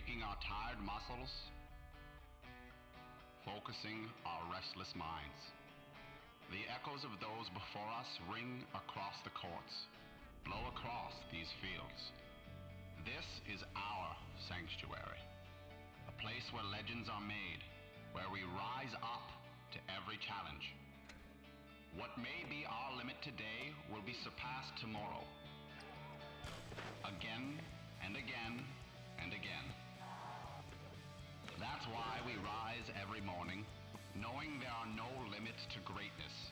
waking our tired muscles, focusing our restless minds. The echoes of those before us ring across the courts, blow across these fields. This is our sanctuary, a place where legends are made, where we rise up to every challenge. What may be our limit today will be surpassed tomorrow. Again and again and again. That's why we rise every morning, knowing there are no limits to greatness.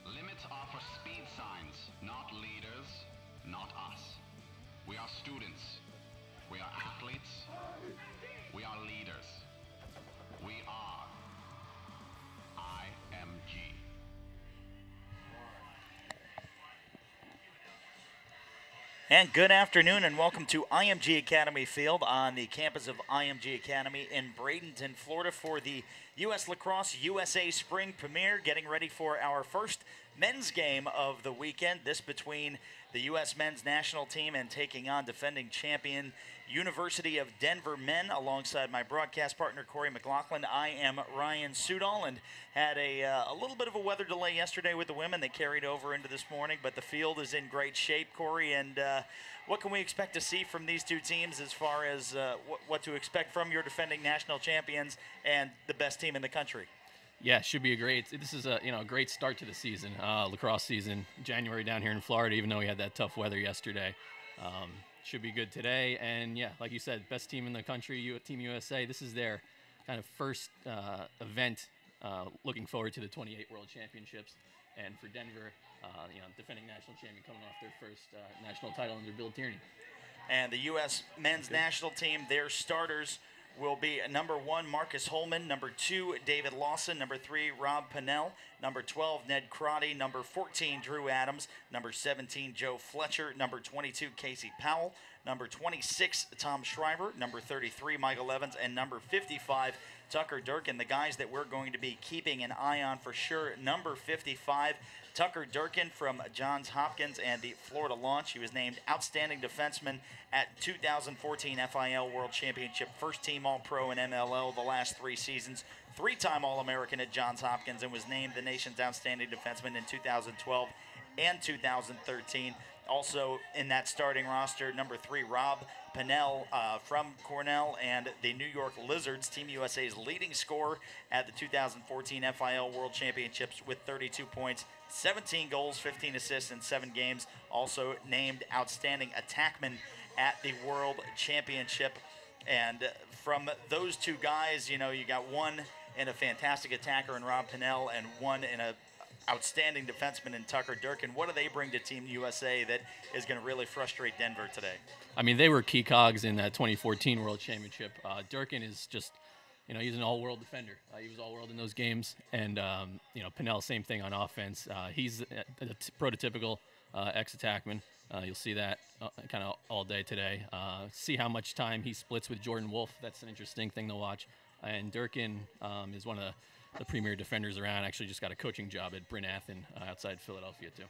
Limits are for speed signs, not leaders, not us. We are students. We are athletes. We are leaders. We are IMG. And good afternoon and welcome to IMG Academy Field on the campus of IMG Academy in Bradenton, Florida for the U.S. Lacrosse USA Spring Premiere, getting ready for our first men's game of the weekend. This between the U.S. men's national team and taking on defending champion University of Denver men. Alongside my broadcast partner, Corey McLaughlin, I am Ryan Sudol, and had a little bit of a weather delay yesterday with the women. They carried over into this morning, but the field is in great shape, Corey. And what can we expect to see from these two teams as far as what to expect from your defending national champions and the best team in the country? Yeah, should be a great. This is a great start to the season, lacrosse season. January down here in Florida, even though we had that tough weather yesterday. Should be good today, and yeah, like you said, best team in the country, Team USA. This is their kind of first event. Looking forward to the 28 World Championships, and for Denver, defending national champion, coming off their first national title under Bill Tierney. And the U.S. men's national team, their starters will be number 1, Marcus Holman, number 2, David Lawson, number 3, Rob Pinnell, number 12, Ned Crotty, number 14, Drew Adams, number 17, Joe Fletcher, number 22, Casey Powell, number 26, Tom Shriver, number 33, Michael Evans, and number 55, Tucker Durkin. The guys that we're going to be keeping an eye on for sure, number 55, Tucker Durkin from Johns Hopkins and the Florida Launch. He was named Outstanding Defenseman at 2014 FIL World Championship, first team All-Pro in MLL the last 3 seasons, 3-time All-American at Johns Hopkins, and was named the nation's Outstanding Defenseman in 2012 and 2013. Also in that starting roster, number 3, Rob Pinnell from Cornell and the New York Lizards, Team USA's leading scorer at the 2014 FIL World Championships with 32 points, 17 goals, 15 assists in 7 games. Also named Outstanding Attackman at the World Championship. And from those two guys, you got one in a fantastic attacker in Rob Pinnell and one in a outstanding defenseman in Tucker Durkin. What do they bring to Team USA that is going to really frustrate Denver today? I mean, they were key cogs in that 2014 World Championship. Durkin is just, he's an all-world defender. He was all-world in those games. And, Pinnell, same thing on offense. He's a prototypical ex-attackman. You'll see that kind of all day today. See how much time he splits with Jordan Wolf. That's an interesting thing to watch. And Durkin is one of the premier defenders around. Actually just got a coaching job at Bryn Athyn outside Philadelphia, too.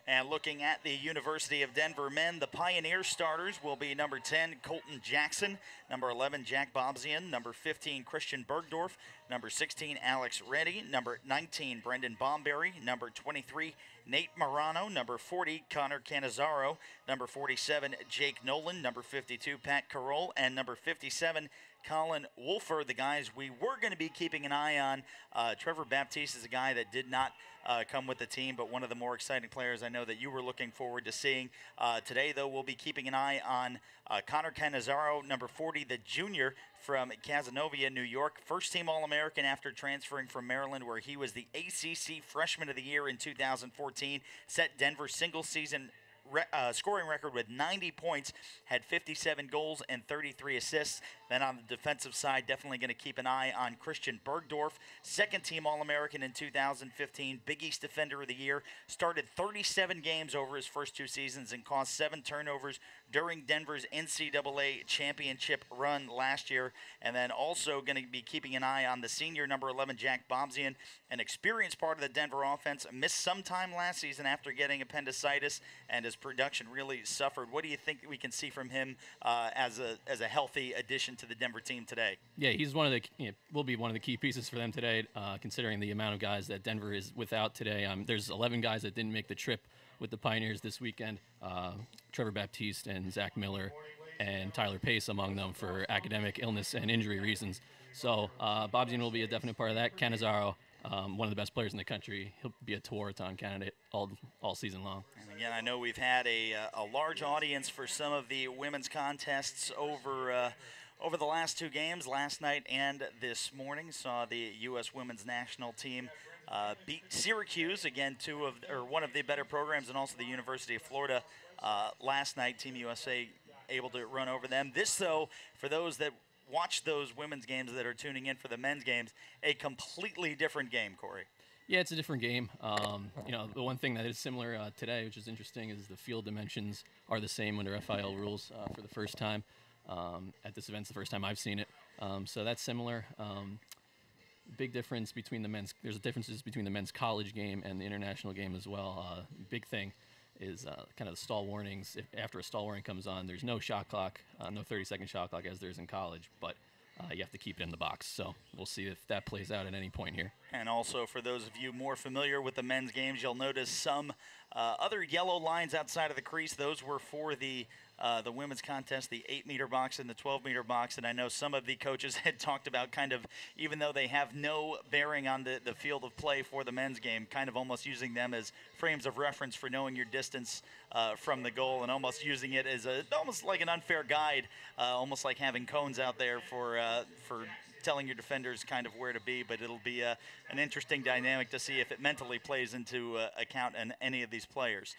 And looking at the University of Denver men, the Pioneer starters will be number 10, Colton Jackson, number 11, Jack Bobzian, number 15, Christian Bergdorf, number 16, Alex Reddy, number 19, Brendan Bomberry, number 23, Nate Morano, number 40, Connor Canizaro, number 47, Jake Nolan, number 52, Pat Carroll, and number 57, Colin Wolfer, the guys we were going to be keeping an eye on. Trevor Baptiste is a guy that did not come with the team, but one of the more exciting players I know that you were looking forward to seeing. Today, though, we'll be keeping an eye on Connor Canizaro, number 40, the junior from Cazenovia, New York. First-team All-American after transferring from Maryland, where he was the ACC Freshman of the Year in 2014, set Denver's single-season scoring record with 90 points, had 57 goals and 33 assists. Then on the defensive side, definitely going to keep an eye on Christian Bergdorf, second-team All-American in 2015, Big East Defender of the Year, started 37 games over his first 2 seasons and caused 7 turnovers during Denver's NCAA championship run last year. And then also going to be keeping an eye on the senior number 11, Jack Bobzian, an experienced part of the Denver offense, missed some time last season after getting appendicitis, and his production really suffered. What do you think we can see from him as a healthy addition to the Denver team today? Yeah, he's one of the will be one of the key pieces for them today, considering the amount of guys that Denver is without today. There's 11 guys that didn't make the trip with the Pioneers this weekend. Trevor Baptiste and Zach Miller and Tyler Pace among them for academic illness and injury reasons. So Bobzian will be a definite part of that. Cannizzaro, one of the best players in the country. He'll be a Tewaaraton candidate all season long. And again, I know we've had a large audience for some of the women's contests over the last 2 games, last night and this morning. Saw the U.S. women's national team beat Syracuse, again, one of the better programs, and also the University of Florida last night. Team USA able to run over them. This, though, for those that watch those women's games that are tuning in for the men's games, a completely different game, Corey. Yeah, it's a different game. The one thing that is similar today, which is interesting, is the field dimensions are the same under FIL rules for the first time. At this event, it's the first time I've seen it. So that's similar. Big difference between there's differences between the men's college game and the international game as well. Big thing is kind of the stall warnings. After a stall warning comes on, there's no shot clock, no 30-second shot clock as there's in college, but you have to keep it in the box. So we'll see if that plays out at any point here. And also, for those of you more familiar with the men's games, you'll notice some other yellow lines outside of the crease. Those were for the women's contest, the 8-meter box and the 12-meter box. And I know some of the coaches had talked about kind of, even though they have no bearing on the field of play for the men's game, kind of almost using them as frames of reference for knowing your distance from the goal, and almost using it as almost like an unfair guide, almost like having cones out there for telling your defenders kind of where to be. But it'll be an interesting dynamic to see if it mentally plays into account in any of these players.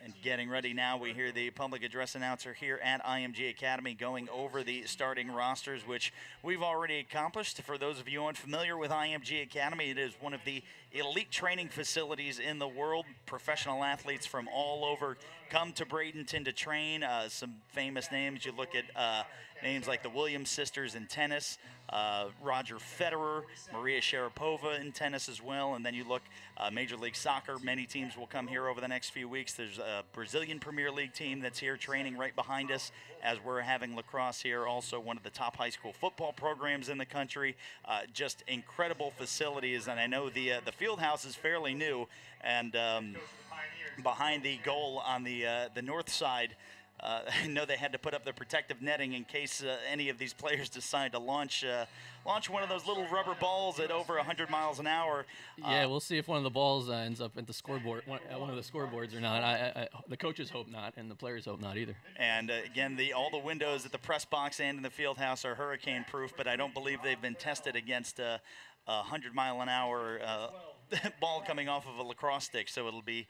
And getting ready now, we hear the public address announcer here at IMG Academy going over the starting rosters, which we've already accomplished. For those of you unfamiliar with IMG Academy, it is one of the elite training facilities in the world. Professional athletes from all over come to Bradenton to train. Some famous names. You look at names like the Williams sisters in tennis, Roger Federer, Maria Sharapova in tennis as well. And then you look Major League Soccer. Many teams will come here over the next few weeks. There's a Brazilian Premier League team that's here training right behind us as we're having lacrosse here. Also one of the top high school football programs in the country. Just incredible facilities. And I know the field house is fairly new, and behind the goal on the north side, I know they had to put up the protective netting in case any of these players decide to launch one of those little rubber balls at over 100 miles an hour. Yeah, we'll see if one of the balls ends up at the scoreboard, one of the scoreboards or not. The coaches hope not, and the players hope not either. And again, all the windows at the press box and in the field house are hurricane-proof, but I don't believe they've been tested against 100-mile-an-hour ball coming off of a lacrosse stick, so it'll be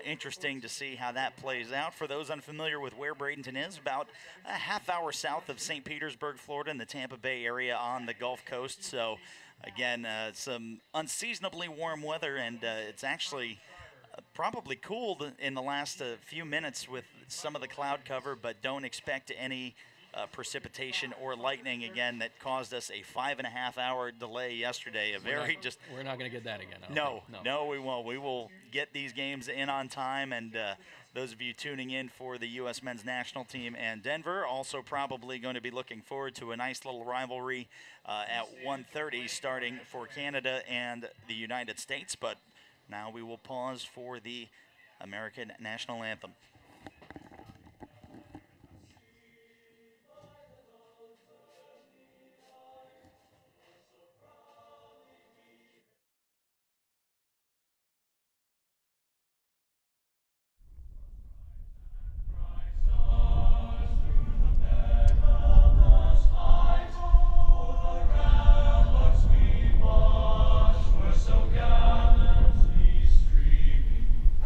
interesting to see how that plays out. For those unfamiliar with where Bradenton is, about a half hour south of St. Petersburg, Florida, in the Tampa Bay area on the Gulf Coast. So again, some unseasonably warm weather, and it's actually probably cooled in the last few minutes with some of the cloud cover, but don't expect any precipitation or lightning again that caused us a 5.5-hour delay yesterday. We're not going to get that again. No, we won't. We will get these games in on time, and those of you tuning in for the U.S. men's national team and Denver also probably going to be looking forward to a nice little rivalry at 1:30 starting for Canada and the United States. But now we will pause for the American national anthem.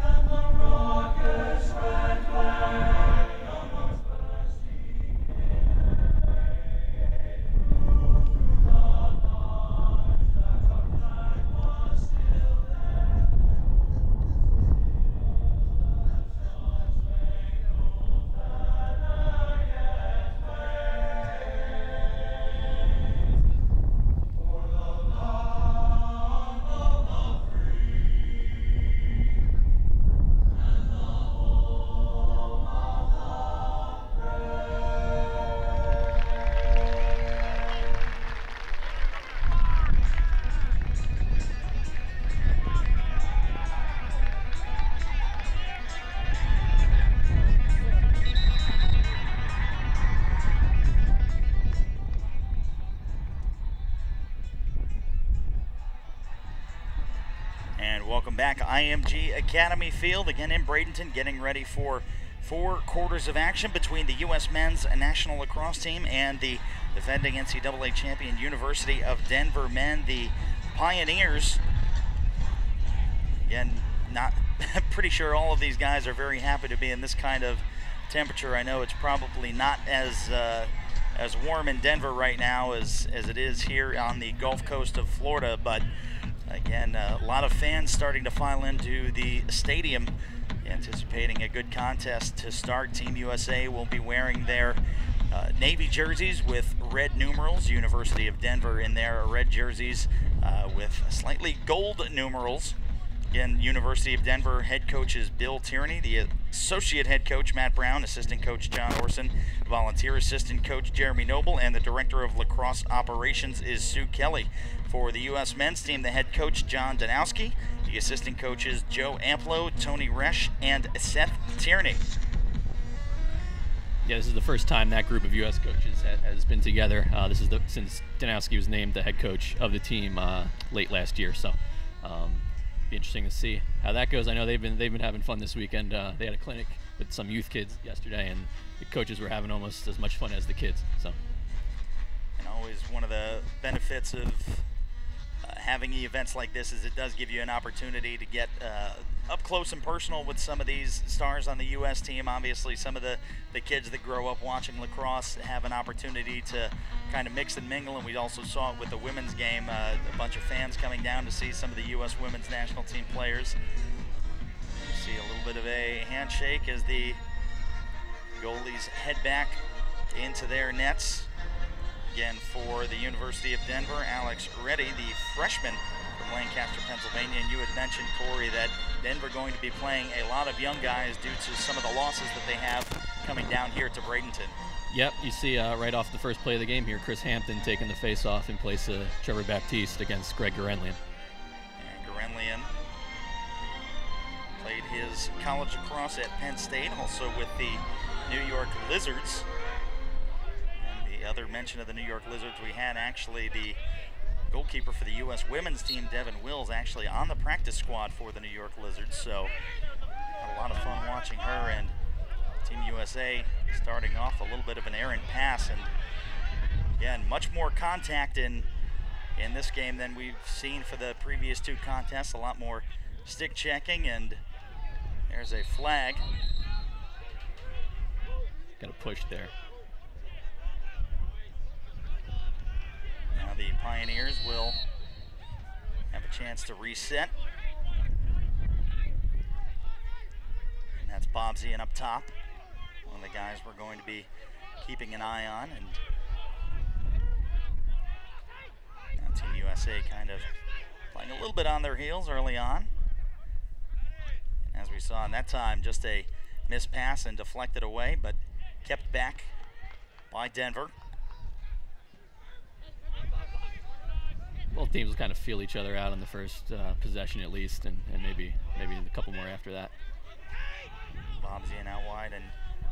And the rockets red. back. IMG Academy Field, again in Bradenton, getting ready for 4 quarters of action between the U.S. Men's National Lacrosse Team and the defending NCAA champion University of Denver men. The Pioneers, again, not pretty sure all of these guys are very happy to be in this kind of temperature. I know it's probably not as warm in Denver right now as it is here on the Gulf Coast of Florida, but again, a lot of fans starting to file into the stadium, anticipating a good contest to start. Team USA will be wearing their navy jerseys with red numerals. University of Denver in their red jerseys with slightly gold numerals. Again, University of Denver head coach is Bill Tierney, the associate head coach Matt Brown, assistant coach John Orson, volunteer assistant coach Jeremy Noble, and the director of lacrosse operations is Sue Kelly. For the U.S. men's team, the head coach John Danowski, the assistant coaches Joe Amplo, Tony Resch, and Seth Tierney. Yeah, this is the first time that group of U.S. coaches has been together. This is since Danowski was named the head coach of the team late last year. So. Be interesting to see how that goes. I know they've been having fun this weekend. They had a clinic with some youth kids yesterday, and the coaches were having almost as much fun as the kids. So, and always one of the benefits of having events like this is it does give you an opportunity to get up close and personal with some of these stars on the U.S. team. Obviously, some of the kids that grow up watching lacrosse have an opportunity to kind of mix and mingle, and we also saw it with the women's game. A bunch of fans coming down to see some of the U.S. women's national team players. You see a little bit of a handshake as the goalies head back into their nets. Again, for the University of Denver, Alex Reddy, the freshman from Lancaster, Pennsylvania. And you had mentioned, Corey, that Denver going to be playing a lot of young guys due to some of the losses that they have coming down here to Bradenton. Yep, you see right off the first play of the game here, Chris Hampton taking the face-off in place of Trevor Baptiste against Greg Gorenlian. And Gorenlian played his college lacrosse at Penn State, also with the New York Lizards. And the other mention of the New York Lizards, we had actually the goalkeeper for the U.S. women's team, Devin Wills, actually on the practice squad for the New York Lizards. So had a lot of fun watching her, and Team USA starting off a little bit of an errant pass, and again, much more contact in this game than we've seen for the previous 2 contests. A lot more stick checking, and there's a flag. Got a push there. Now the Pioneers will have a chance to reset. And that's Bob Zian up top. One of the guys we're going to be keeping an eye on. And now Team USA kind of playing a little bit on their heels early on. And as we saw in that time, just a missed pass and deflected away, but kept back by Denver. Both teams will kind of feel each other out on the first possession at least, and maybe a couple more after that. Bob Zian out wide, and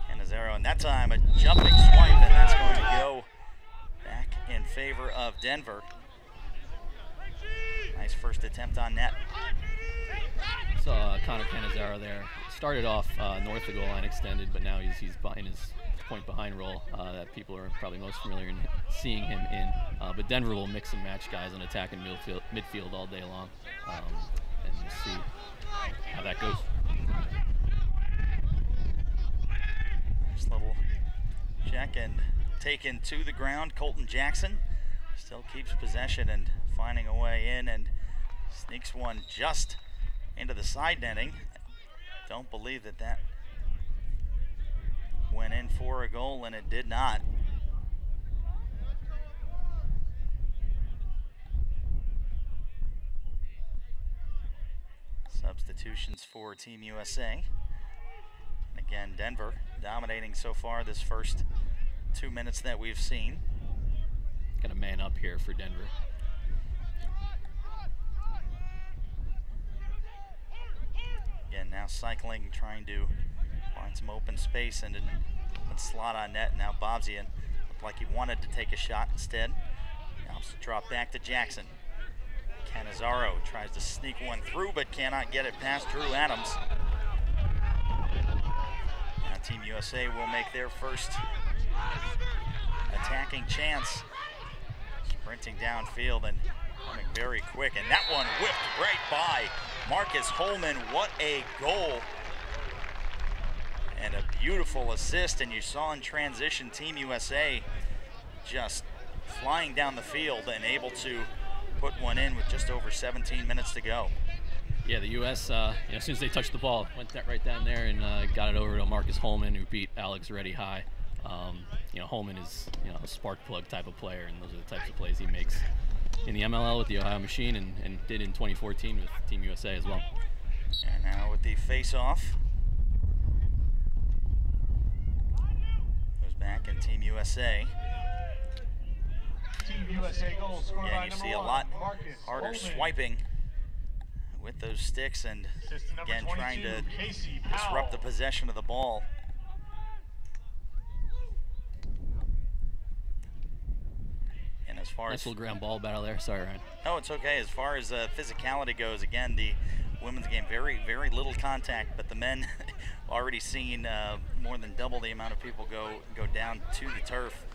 Canizaro, and that time a jumping swipe, and that's going to go back in favor of Denver. Nice first attempt on net. Saw Connor Canizaro there. Started off north of the goal line, extended, but now he's in his point behind role that people are probably most familiar in seeing him in. But Denver will mix and match guys on attack and midfield all day long, and we'll see how that goes. Nice little check and taken to the ground. Colton Jackson still keeps possession and finding a way in and sneaks one just into the side netting. Don't believe that went in for a goal, and it did not. Substitutions for Team USA. And again, Denver dominating so far this first 2 minutes that we've seen. Got a man up here for Denver. Again, now cycling, trying to find some open space and a slot on net. Now Bobzian looked like he wanted to take a shot instead. Now it's drop back to Jackson. Canizaro tries to sneak one through, but cannot get it past Drew Adams. Now Team USA will make their first attacking chance. Sprinting downfield and coming very quick, and that one whipped right by Marcus Holman. What a goal and a beautiful assist, and you saw in transition Team USA just flying down the field and able to put one in with just over 17 minutes to go. Yeah, the U.S., as soon as they touched the ball, went right down there and got it over to Marcus Holman, who beat Alex Reddy high. Holman is a spark plug type of player, and those are the types of plays he makes in the MLL with the Ohio Machine and did in 2014 with Team USA as well. And now with the face-off. Goes back in Team USA. Team USA goal scored by Again, you see number a lot Marcus harder Holman. swiping with those sticks, and Assistant number again trying 22, to Casey disrupt the Powell. possession of the ball. And as far Nice as little ground ball battle there. Sorry, Ryan. no, it's okay. As far as physicality goes, again, the women's game, very, very little contact, but the men already seen more than double the amount of people go down to the turf.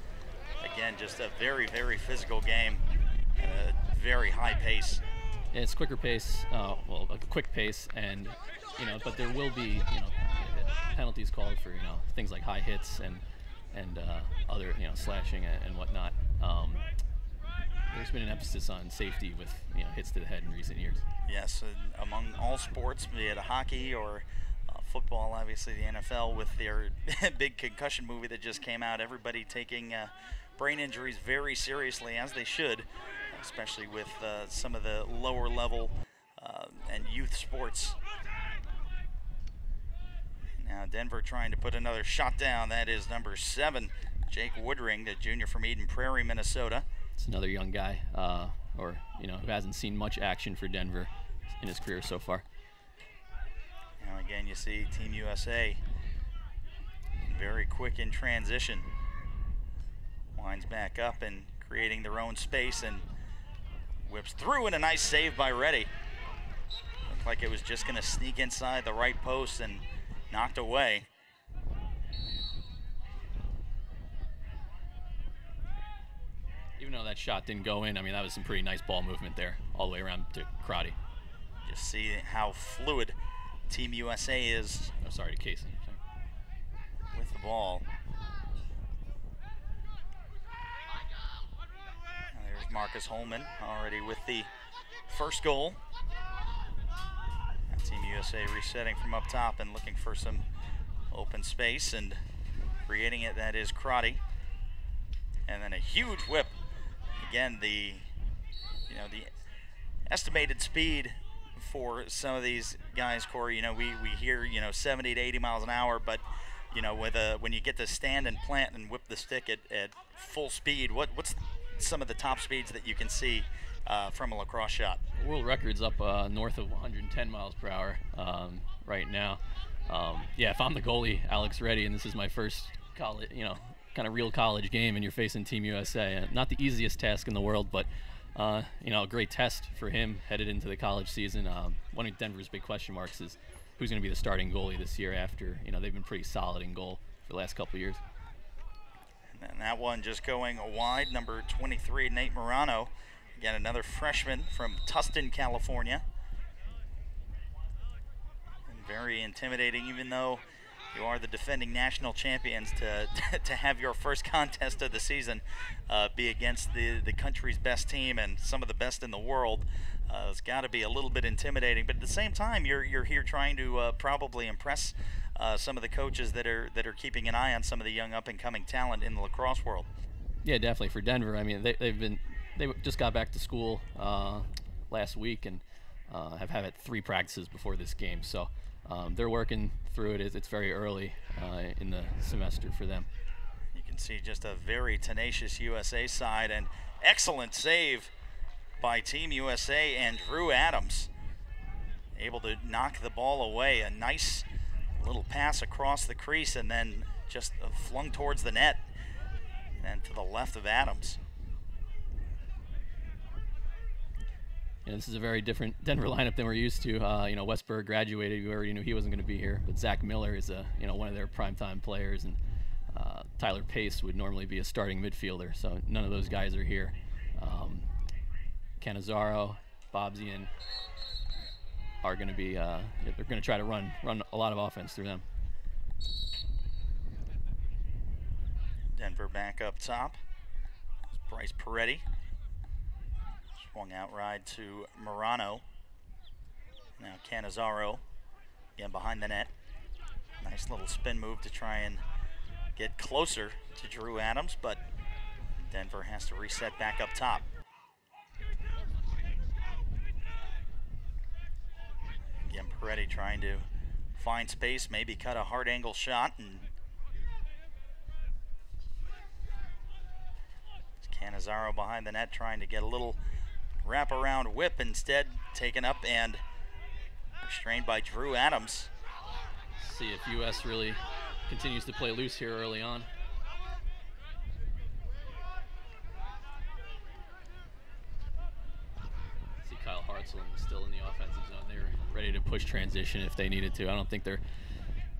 Again, just a very, very physical game, very high pace. Yeah, it's quicker pace, a quick pace, and but there will be penalties called for things like high hits and other slashing and whatnot. There's been an emphasis on safety with hits to the head in recent years. Yes, among all sports, be it hockey or football, obviously the NFL with their big concussion movie that just came out, everybody taking brain injuries very seriously, as they should, especially with some of the lower level and youth sports. Now Denver trying to put another shot down. That is number 7, Jake Woodring, the junior from Eden Prairie, Minnesota. It's another young guy, who hasn't seen much action for Denver in his career so far. Now again, you see Team USA very quick in transition. Winds back up and creating their own space and whips through, and a nice save by Reddy. Looked like it was just going to sneak inside the right post and knocked away. Even though that shot didn't go in, that was some pretty nice ball movement there, all the way around to Crotty. Just see how fluid Team USA is. Oh, sorry, to Casey. Sorry. With the ball. There's Marcus Holman already with the first goal. Now Team USA resetting from up top and looking for some open space and creating it. That is Crotty. And then a huge whip. Again, the estimated speed for some of these guys, Corey, we hear 70 to 80 miles an hour, but when you get to stand and plant and whip the stick at full speed, what's some of the top speeds that you can see from a lacrosse shot? The world record's up north of 110 miles per hour right now. If I'm the goalie, Alex Reddy, and this is my first college, kind of real college game, and you're facing Team USA, not the easiest task in the world, but a great test for him headed into the college season. One of Denver's big question marks is who's going to be the starting goalie this year after they've been pretty solid in goal for the last couple of years. And that one just going wide, number 23, Nate Morano. Again, another freshman from Tustin, California. And very intimidating, even though you are the defending national champions, to have your first contest of the season be against the country's best team and some of the best in the world. It's got to be a little bit intimidating, but at the same time, you're here trying to probably impress some of the coaches that are keeping an eye on some of the young up-and-coming talent in the lacrosse world. Yeah, definitely for Denver. They just got back to school last week and have had 3 practices before this game, so they're working through it. It's very early in the semester for them. You can see just a very tenacious USA side, and excellent save by Team USA and Drew Adams. Able to knock the ball away. A nice little pass across the crease and then just flung towards the net and to the left of Adams. this is a very different Denver lineup than we're used to. Westberg graduated. We already knew he wasn't going to be here. But Zach Miller is one of their primetime players, and Tyler Pace would normally be a starting midfielder. So none of those guys are here. Canizaro, Bobzian are going to be. They're going to try to run a lot of offense through them. Denver back up top. Bryce Peretti. Swung out ride to Morano. Now Canizaro again behind the net. Nice little spin move to try and get closer to Drew Adams, but Denver has to reset back up top. Again, Peretti trying to find space, maybe cut a hard angle shot, and Canizaro behind the net trying to get a little wraparound whip, instead taken up and restrained by Drew Adams. See if U.S. really continues to play loose here early on. See Kyle Hartzell still in the offensive zone. They're ready to push transition if they needed to. I don't think they're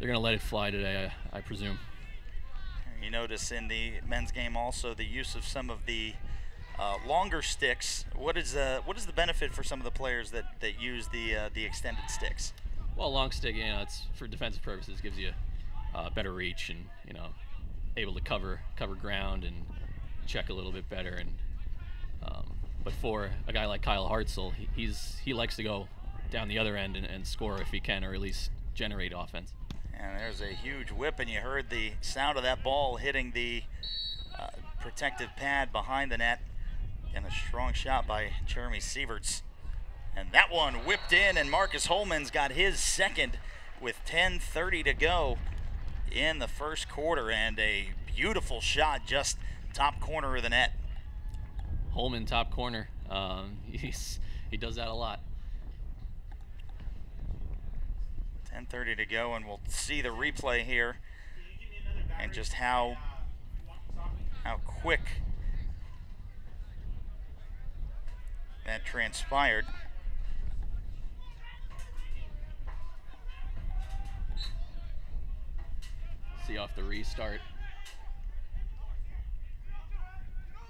going to let it fly today, I presume. You notice in the men's game also the use of some of the longer sticks. What is the benefit for some of the players that use the extended sticks? Well, long stick, it's for defensive purposes, gives you better reach and able to cover ground and check a little bit better. And but for a guy like Kyle Hartzell, he likes to go down the other end and score if he can, or at least generate offense. And there's a huge whip, and you heard the sound of that ball hitting the protective pad behind the net. And a strong shot by Jeremy Sieverts. And that one whipped in, and Marcus Holman's got his second with 10:30 to go in the first quarter. And a beautiful shot just top corner of the net. Holman top corner. He does that a lot. 10:30 to go, and we'll see the replay here and just how quick that transpired. See off the restart.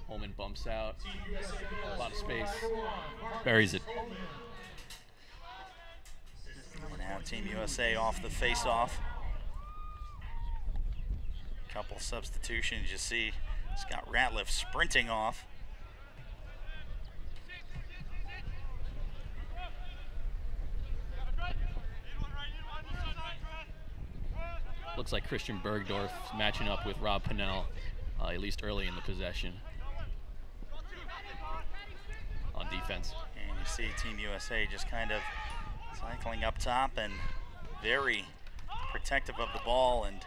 Holman bumps out. A lot of space. Buries it. Now Team USA off the face-off. Couple substitutions. You see Scott Ratliff sprinting off. Looks like Christian Bergdorf matching up with Rob Pennell, at least early in the possession on defense. And you see Team USA just kind of cycling up top and very protective of the ball and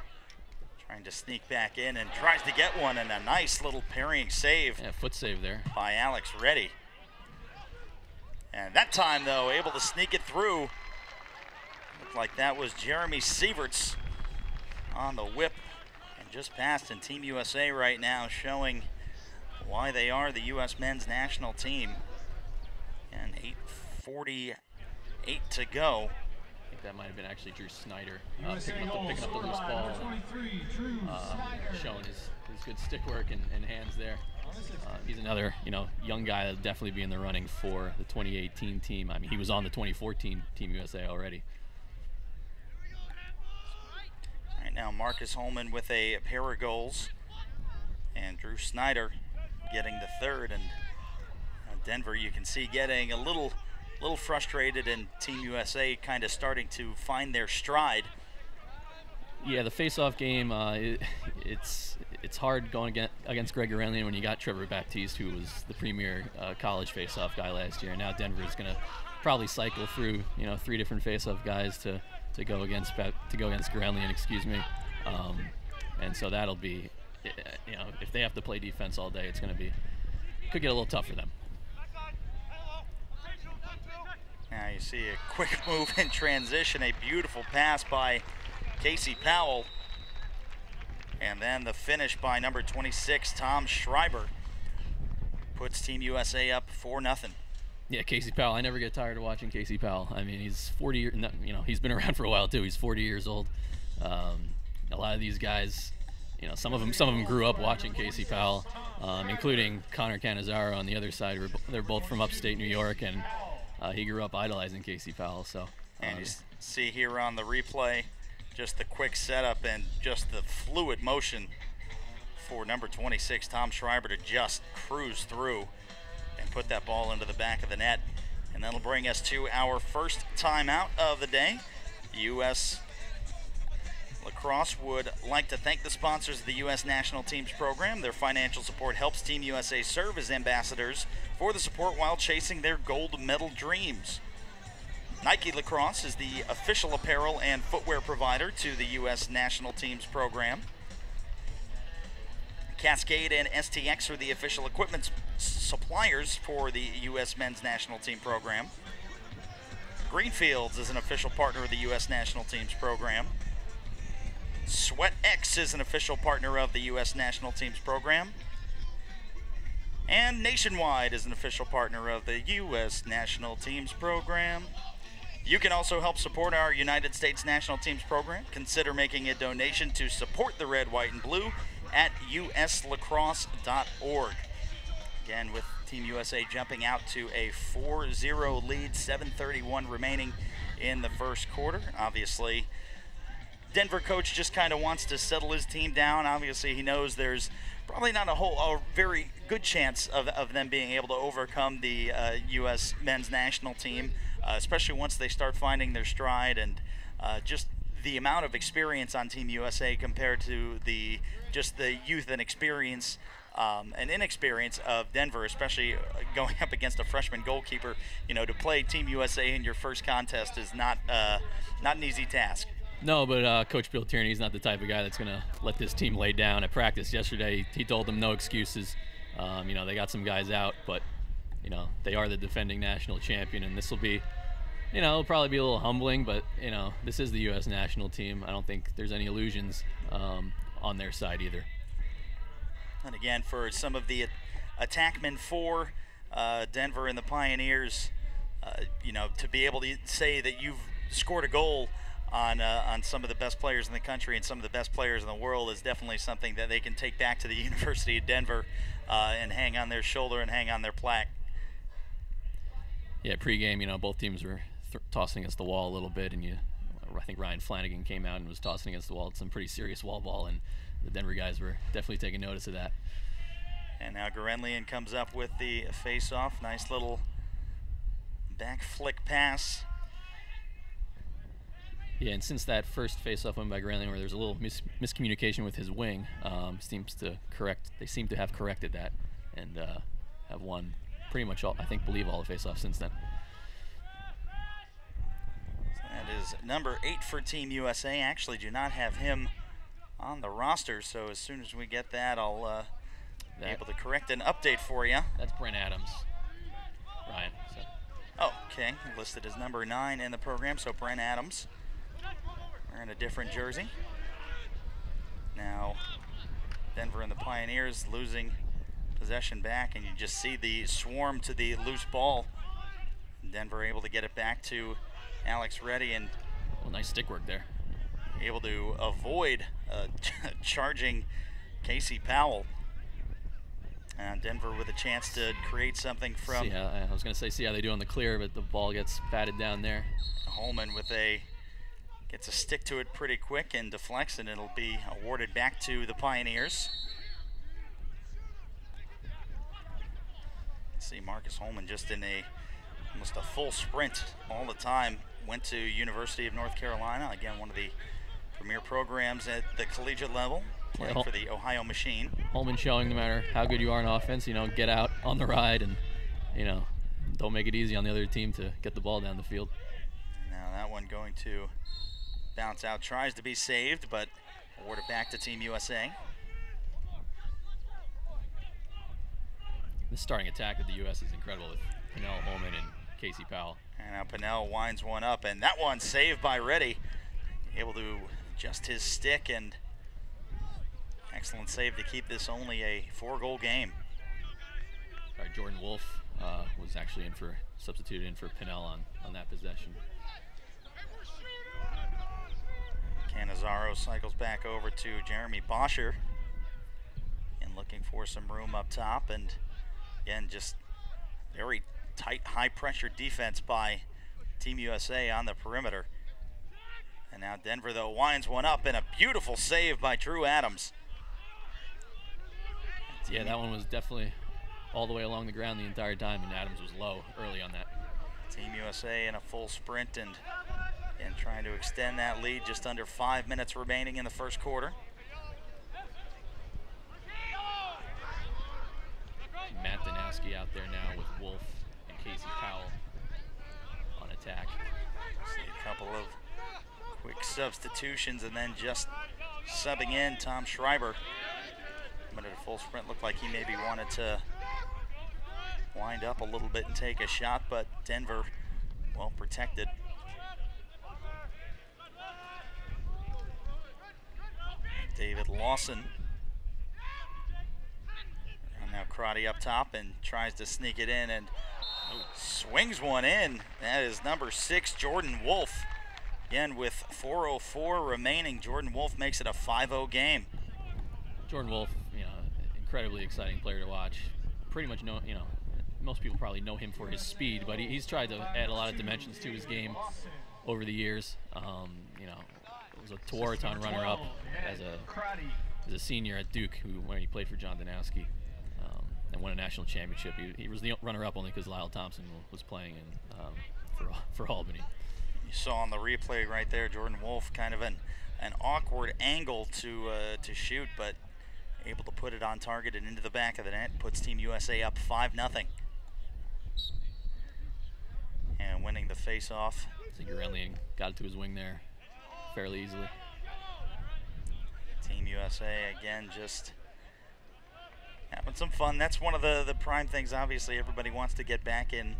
trying to sneak back in, and tries to get one, and a nice little parrying save. Yeah, foot save there by Alex Reddy. And that time, though, able to sneak it through. Looked like that was Jeremy Sieverts on the whip and just passed. And Team USA right now showing why they are the U.S. men's national team. And 8:48 to go. I think that might have been actually Drew Snyder picking up the loose ball, showing his good stick work and hands there. He's another young guy that'll definitely be in the running for the 2018 team. I mean, he was on the 2014 Team USA already. Right now, Marcus Holman with a pair of goals, and Drew Snyder getting the third. And Denver, you can see, getting a little frustrated, and Team USA kind of starting to find their stride. Yeah, the face-off game, it's hard going against Greg Aurelian when you got Trevor Baptiste, who was the premier college face-off guy last year. Now Denver is going to probably cycle through 3 different face-off guys to go against Aurelian, excuse me. And so that'll be, if they have to play defense all day, could get a little tough for them. Now you see a quick move in transition, a beautiful pass by Casey Powell. And then the finish by number 26, Tom Schreiber, puts Team USA up 4-0. Yeah, Casey Powell. I never get tired of watching Casey Powell. I mean, he's 40 years, you know, he's been around for a while too. He's 40 years old. A lot of these guys, you know, some of them grew up watching Casey Powell, including Connor Cannizzaro on the other side. They're both from upstate New York, and he grew up idolizing Casey Powell. So, and you see here on the replay, just the quick setup and just the fluid motion for number 26, Tom Schreiber, to just cruise through and put that ball into the back of the net. And that'll bring us to our first timeout of the day. U.S. Lacrosse would like to thank the sponsors of the U.S. National Teams program. Their financial support helps Team USA serve as ambassadors for the support while chasing their gold medal dreams. Nike Lacrosse is the official apparel and footwear provider to the U.S. National Teams program. Cascade and STX are the official equipment suppliers for the U.S. Men's National Team program. Greenfields is an official partner of the U.S. National Teams program. SweatX is an official partner of the U.S. National Teams program. And Nationwide is an official partner of the U.S. National Teams program. You can also help support our United States National Teams program. Consider making a donation to support the red, white, and blue at uslacrosse.org. Again, with Team USA jumping out to a 4-0 lead, 7:31 remaining in the first quarter. Obviously, Denver coach just kind of wants to settle his team down. Obviously, he knows there's probably not a very good chance of them being able to overcome the U.S. men's national team, especially once they start finding their stride, and just the amount of experience on Team USA compared to the youth and experience and inexperience of Denver, especially going up against a freshman goalkeeper. You know, to play Team USA in your first contest is not an easy task. No, but Coach Bill Tierney is not the type of guy that's going to let this team lay down at practice. Yesterday, he told them no excuses. You know, they got some guys out, but, you know, they are the defending national champion, and this will be, you know, it'll probably be a little humbling, but, you know, this is the U.S. national team. I don't think there's any illusions on their side either. And again, for some of the attackmen for Denver and the Pioneers, you know, to be able to say that you've scored a goal on some of the best players in the country and some of the best players in the world is definitely something that they can take back to the University of Denver and hang on their shoulder and hang on their plaque. Yeah, pregame, you know, both teams were tossing against the wall a little bit, and I think Ryan Flanagan came out and was tossing against the wall. It's some pretty serious wall ball, and the Denver guys were definitely taking notice of that. And now Gurenlian comes up with the face-off. Nice little back flick pass. Yeah, and since that first face-off win by Gurenlian, where there's a little miscommunication with his wing, they seem to have corrected that and have won pretty much all, believe all the face-offs since then. So that is number 8 for Team USA. Actually, do not have him on the roster, so as soon as we get that, I'll be able to correct an update for you. That's Brent Adams, Ryan. So. Oh, okay. Listed as number 9 in the program, so Brent Adams wearing a different jersey. Now, Denver and the Pioneers losing possession back, and you just see the swarm to the loose ball. Denver able to get it back to Alex Reddy, and nice stick work there. Able to avoid charging Casey Powell. And Denver with a chance to create something from... I was going to say, see how they do on the clear, but the ball gets batted down there. Holman gets a stick to it pretty quick and deflects, and it'll be awarded back to the Pioneers. See Marcus Holman just in almost a full sprint all the time. Went to University of North Carolina, again one of the premier programs at the collegiate level, playing for the Ohio Machine. Holman showing no matter how good you are in offense, you know, get out on the ride and, you know, don't make it easy on the other team to get the ball down the field. Now that one going to bounce out, tries to be saved, but awarded back to Team USA. The starting attack of the U.S. is incredible with Pennell, Holman, and Casey Powell. And now Pennell winds one up, and that one saved by Reddy. Able to adjust his stick, and excellent save to keep this only a 4-goal game. Right, Jordan Wolf was actually substituted in for Pinnell on that possession. Canizaro cycles back over to Jeremy Boscher and looking for some room up top, and again, just very tight, high-pressure defense by Team USA on the perimeter. And now Denver, though, winds one up, and a beautiful save by Drew Adams. Yeah, that one was definitely all the way along the ground the entire time, and Adams was low early on that. Team USA in a full sprint and trying to extend that lead. Just under 5 minutes remaining in the first quarter. Matt Danowski out there now with Wolf and Casey Powell on attack. See a couple of quick substitutions, and then just subbing in Tom Schreiber. But at a full sprint, looked like he maybe wanted to wind up a little bit and take a shot, but Denver well protected. David Lawson. And now Crotty up top and tries to sneak it in and swings one in. That is number 6, Jordan Wolf. Again, with 4:04 remaining, Jordan Wolf makes it a 5-0 game. Jordan Wolf, incredibly exciting player to watch. Pretty much most people probably know him for his speed, but he's tried to add a lot of dimensions to his game over the years. Was a Tewaaraton runner-up as a senior at Duke, when he played for John Danowski, and won a national championship. He was the runner-up only because Lyle Thompson was playing for Albany. You saw on the replay right there, Jordan Wolf kind of an awkward angle to shoot, but able to put it on target and into the back of the net. Puts Team USA up 5-0. And winning the face-off. Zingarelli got it to his wing there fairly easily. Team USA, again, just having some fun. That's one of the prime things. Obviously, everybody wants to get back in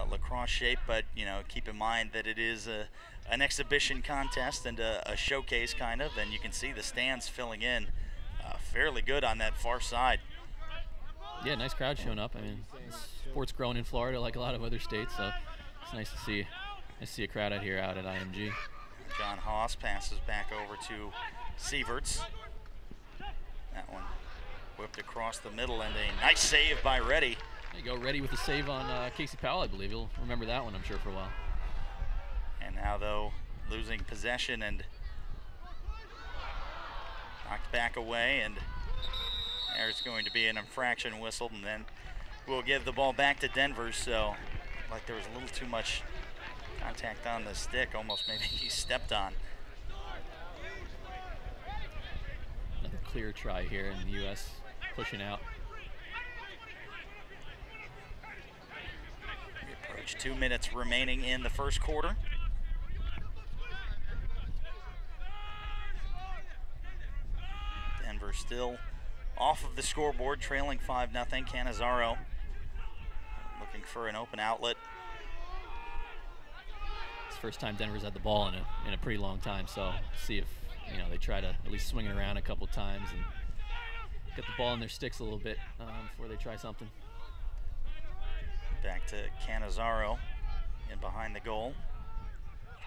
lacrosse shape, but keep in mind that it is an exhibition contest and a showcase kind of, and you can see the stands filling in fairly good on that far side. Yeah, nice crowd showing up. I mean, sport's growing in Florida like a lot of other states, so it's nice to see a crowd out here out at IMG. John Haas passes back over to Sieverts. That one whipped across the middle, and a nice save by Reddy. There you go, Reddy with a save on Casey Powell, I believe. You'll remember that one, I'm sure, for a while. And now, though, losing possession and knocked back away, and there's going to be an infraction whistled, and then we'll give the ball back to Denver. So, like there was a little too much contact on the stick, almost maybe he stepped on. Another clear try here, in the U.S. pushing out. We approach 2 minutes remaining in the first quarter. Denver still off of the scoreboard, trailing 5-0. Canizaro looking for an open outlet. It's the first time Denver's had the ball in a pretty long time, so see if they try to at least swing it around a couple times and get the ball in their sticks a little bit before they try something. Back to Canizaro in behind the goal,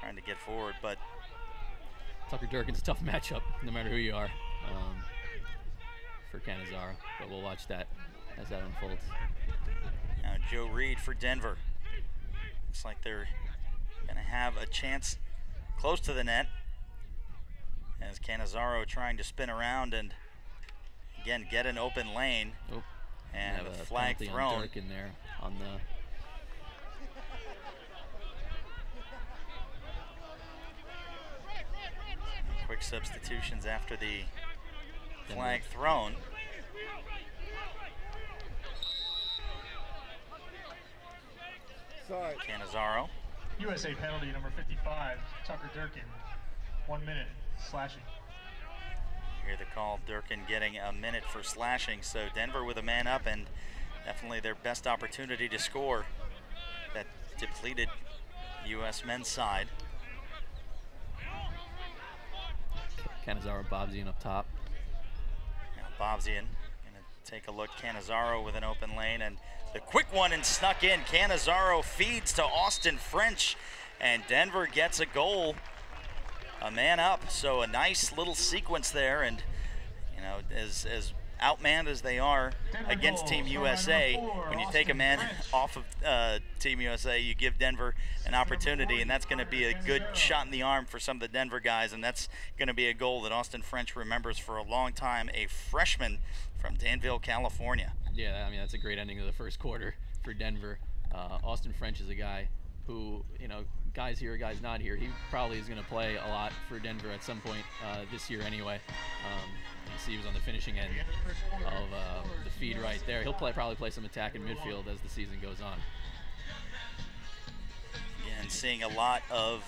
trying to get forward, but Tucker Durkin's a tough matchup, no matter who you are, for Canizaro, but we'll watch that as that unfolds. Now Joe Reed for Denver. Looks like they're going to have a chance close to the net, as Canizaro trying to spin around and again get an open lane. Oh, and a flag thrown. On Durkin there on the quick substitutions after the flag thrown. Sorry. Canizaro. USA penalty number 55, Tucker Durkin, 1 minute, slashing. Hear the call, Durkin getting a minute for slashing, so Denver with a man up and definitely their best opportunity to score. That depleted U.S. men's side. Canizaro, Bobzian up top. Now Bobzian gonna take a look. Canizaro with an open lane, and The quick one and snuck in. Canizaro feeds to Austin French, and Denver gets a goal. A man up, so a nice little sequence there, and you know, as outmanned as they are against Team USA, when you take a man off of Team USA, you give Denver an opportunity, and that's going to be a good shot in the arm for some of the Denver guys, and that's going to be a goal that Austin French remembers for a long time, a freshman from Danville, California. Yeah, I mean, that's a great ending of the first quarter for Denver. Austin French is a guy who, you know, guys here, guys not here. He probably is going to play a lot for Denver at some point this year anyway. You see he was on the finishing end of the feed right there. He'll probably play some attack in midfield as the season goes on. Again, seeing a lot of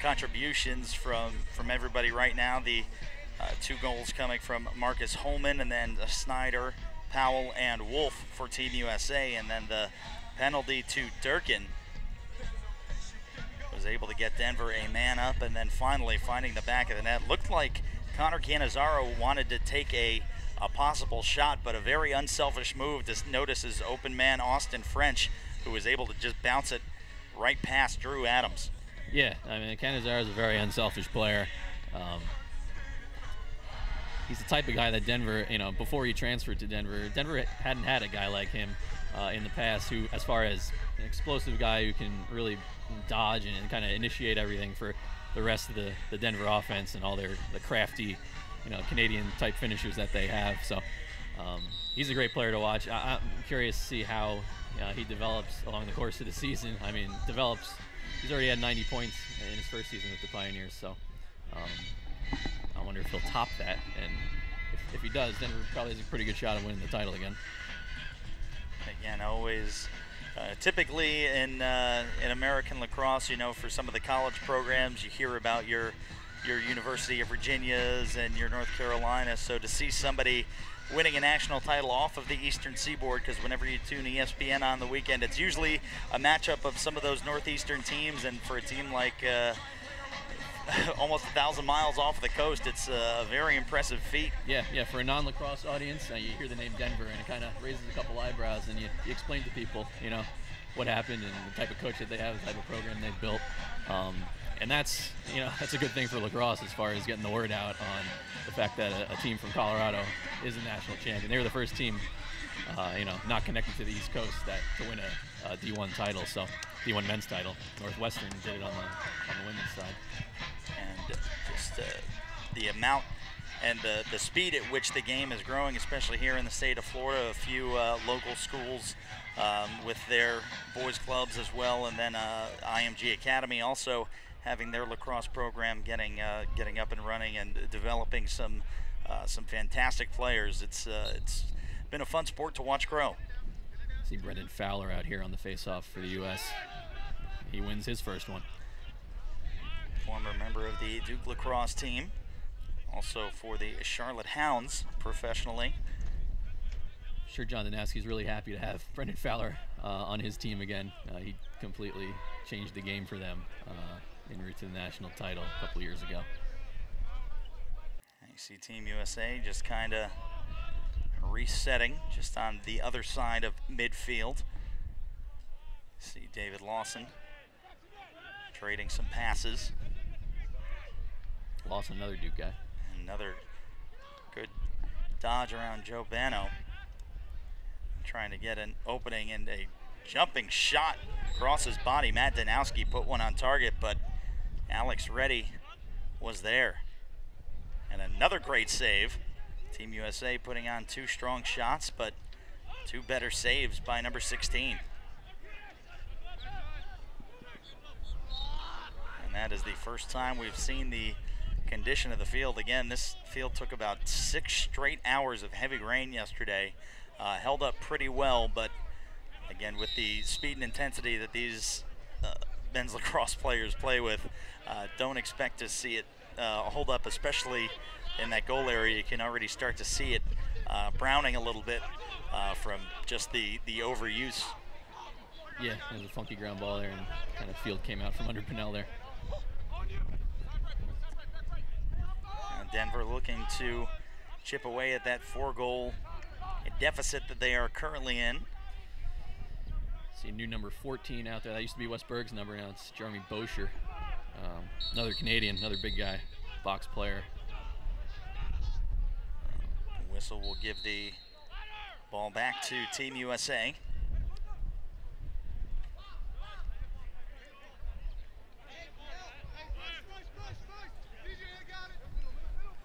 contributions from everybody right now. The 2 goals coming from Marcus Holman, and then Snyder, Powell, and Wolf for Team USA, and then the penalty to Durkin was able to get Denver a man up, and then finally finding the back of the net. Looked like Connor Canizaro wanted to take a possible shot, but a very unselfish move to notice his open man Austin French, who was able to just bounce it right past Drew Adams. Yeah, I mean, Canizaro is a very unselfish player. He's the type of guy that Denver, you know, before he transferred to Denver hadn't had a guy like him in the past, who, as far as an explosive guy who can really dodge and kind of initiate everything for the rest of the Denver offense and all the crafty, you know, Canadian type finishers that they have. So he's a great player to watch. I'm curious to see how he develops along the course of the season. I mean, he's already had 90 points in his first season with the Pioneers, so I wonder if he'll top that, and if he does, Denver probably has a pretty good shot of winning the title again. Again, always typically in American lacrosse, you know, for some of the college programs, you hear about your University of Virginias and your North Carolina. So to see somebody winning a national title off of the Eastern Seaboard, because whenever you tune ESPN on the weekend, it's usually a matchup of some of those Northeastern teams, and for a team like almost 1,000 miles off the coast, it's a very impressive feat. Yeah, for a non-lacrosse audience, you hear the name Denver, and it kind of raises a couple eyebrows, and you explain to people, you know, what happened and the type of coach that they have, the type of program they've built. And that's a good thing for lacrosse as far as getting the word out on the fact that a team from Colorado is a national champion. They were the first team, not connected to the East Coast to win a D1 title, so D1 men's title. Northwestern did it on the women's side. And just the amount and the speed at which the game is growing, especially here in the state of Florida. A few local schools with their boys clubs as well, and then IMG Academy also having their lacrosse program getting up and running and developing some fantastic players. It's been a fun sport to watch grow. See Brendan Fowler out here on the face-off for the U.S. He wins his first one. Former member of the Duke lacrosse team, also for the Charlotte Hounds professionally. Sure, John Danowski's really happy to have Brendan Fowler on his team again. He completely changed the game for them en route to the national title a couple years ago. You see Team USA just kind of resetting just on the other side of midfield. See David Lawson trading some passes. Lawson, another Duke guy. Another good dodge around Joe Bano. Trying to get an opening, and a jumping shot across his body. Matt Danowski put one on target, but Alex Reddy was there. And another great save. Team USA putting on 2 strong shots, but 2 better saves by number 16. And that is the first time we've seen the condition of the field. Again, this field took about 6 straight hours of heavy rain yesterday. Held up pretty well, but again, with the speed and intensity that these men's lacrosse players play with, don't expect to see it hold up, especially in that goal area. You can already start to see it browning a little bit from just the overuse. Yeah, there's a funky ground ball there, and kind of field came out from under Pinnell there. Denver looking to chip away at that 4-goal deficit that they are currently in. See new number 14 out there. That used to be Wes Berg's number. Now it's Jeremy Boucher. Another Canadian, another big guy, box player. Whistle will give the ball back to Team USA.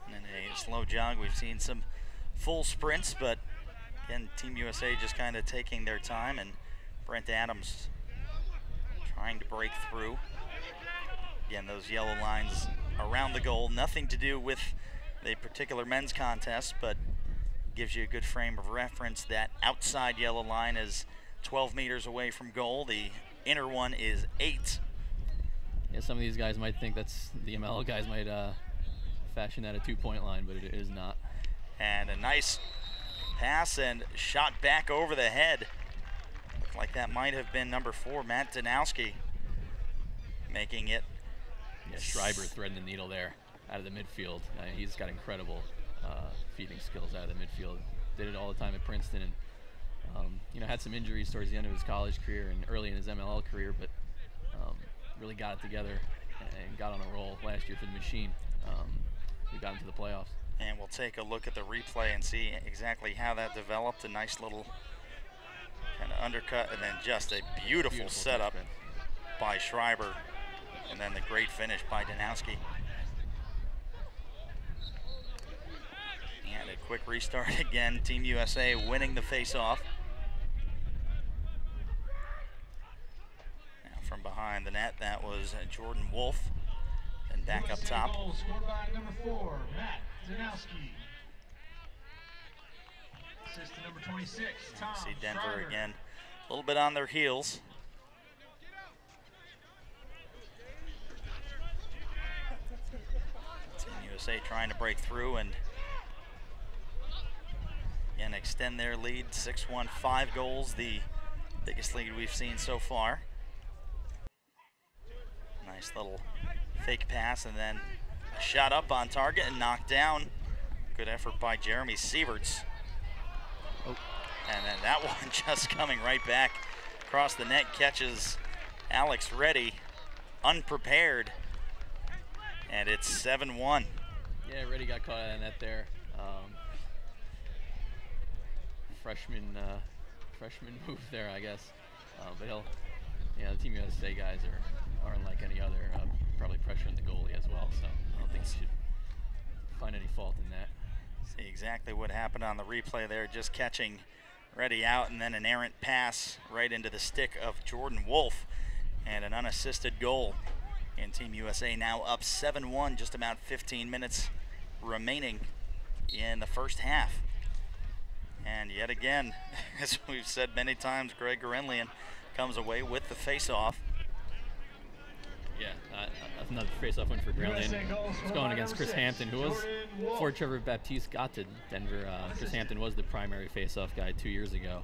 And a slow jog. We've seen some full sprints, but again, Team USA just kind of taking their time, and Brent Adams trying to break through. Again, those yellow lines around the goal, nothing to do with the particular men's contest, but gives you a good frame of reference. That outside yellow line is 12 meters away from goal. The inner one is 8. Yeah, some of these guys might think that's the MLL guys might fashion that a 2-point line, but it is not. And a nice pass and shot back over the head. Looked like that might have been number 4, Matt Danowski, making it. Yeah, Schreiber threading the needle there out of the midfield. He's got incredible feeding skills out of the midfield. Did it all the time at Princeton, and had some injuries towards the end of his college career and early in his MLL career, but really got it together and got on a roll last year for the Machine. We got into the playoffs. And we'll take a look at the replay and see exactly how that developed. A nice little kind of undercut, and then just a beautiful setup by Schreiber, and then the great finish by Danowski. And a quick restart again. Team USA winning the face-off. Now from behind the net, that was Jordan Wolf. And back up top. Goal scored by number 4, Matt Danowski. Assist to number 26, Tom See Denver Schreiber. again, a little bit on their heels. Team USA trying to break through and again extend their lead. 6-1, 5 goals, the biggest lead we've seen so far. Nice little fake pass, and then a shot up on target and knocked down. Good effort by Jeremy Sieverts. Oh. And then that one just coming right back across the net, catches Alex Reddy unprepared, and it's 7-1. Yeah, Reddy got caught out of net there. Freshman move there, I guess. But the Team USA guys are unlike any other. Probably pressuring the goalie as well, so I don't think you should find any fault in that. See exactly what happened on the replay there, just catching Reddy out, and then an errant pass right into the stick of Jordan Wolf, and an unassisted goal. And Team USA now up 7-1, just about 15 minutes remaining in the first half. And yet again, as we've said many times, Greg Gorenlian comes away with the face-off. Yeah, another face-off win for Greenland. It's going against Chris Hampton, who was, before Trevor Baptiste got to Denver, Chris Hampton was the primary face-off guy 2 years ago.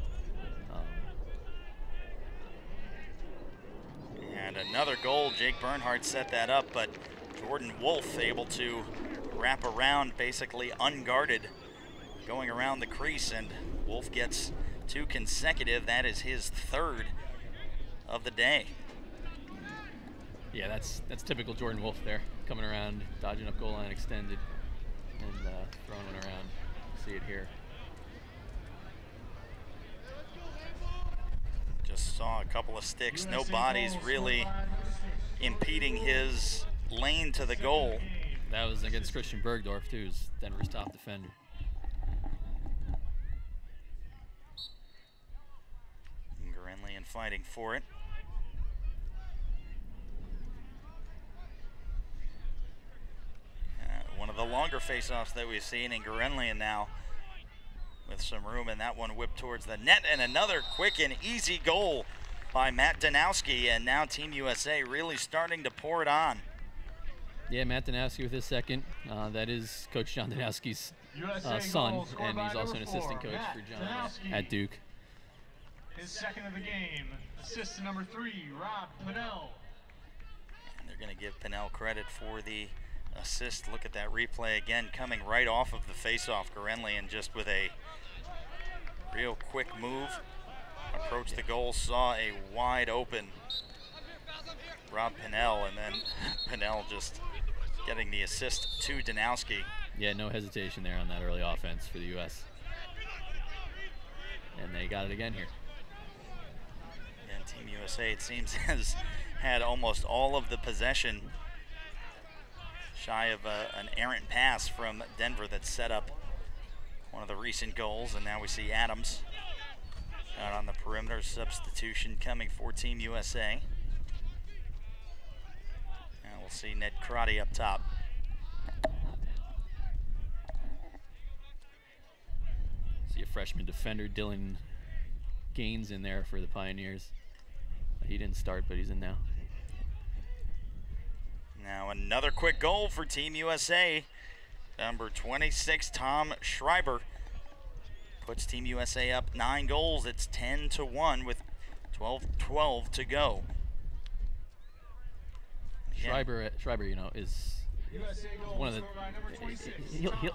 And another goal. Jake Bernhardt set that up, but Jordan Wolf able to wrap around basically unguarded, going around the crease, and Wolf gets 2 consecutive. That is his 3rd of the day. Yeah, that's typical Jordan Wolf there, coming around, dodging up goal line extended, and throwing one around. See it here. Just saw a couple of sticks, no bodies really impeding his lane to the goal. That was against Christian Bergdorf too, who's Denver's top defender. Gorenlian fighting for it. One of the longer face-offs that we've seen in Gorenlian now, with some room, and that one whipped towards the net, and another quick and easy goal by Matt Danowski, and now Team USA really starting to pour it on. Yeah, Matt Danowski with his second. That is Coach John Danowski's son, and he's also an assistant coach for John at Duke. His second of the game. Assist to number 3, Rob Pinnell. And they're going to give Pinnell credit for the assist. Look at that replay again, coming right off of the face-off. Gorenlian just with a real quick move approached the goal, saw a wide open Rob Pinnell, and then Pinnell just getting the assist to Danowski. Yeah, no hesitation there on that early offense for the U.S. And they got it again here. And Team USA, it seems, has had almost all of the possession, shy of an errant pass from Denver that set up one of the recent goals. And now we see Adams out on the perimeter, substitution coming for Team USA. And we'll see Ned Crotty up top. See a freshman defender, Dylan Gaines, in there for the Pioneers. He didn't start, but he's in now. Now another quick goal for Team USA. Number 26, Tom Schreiber, puts Team USA up 9 goals. It's 10-1 with 12 to go. Schreiber, you know, is one of the.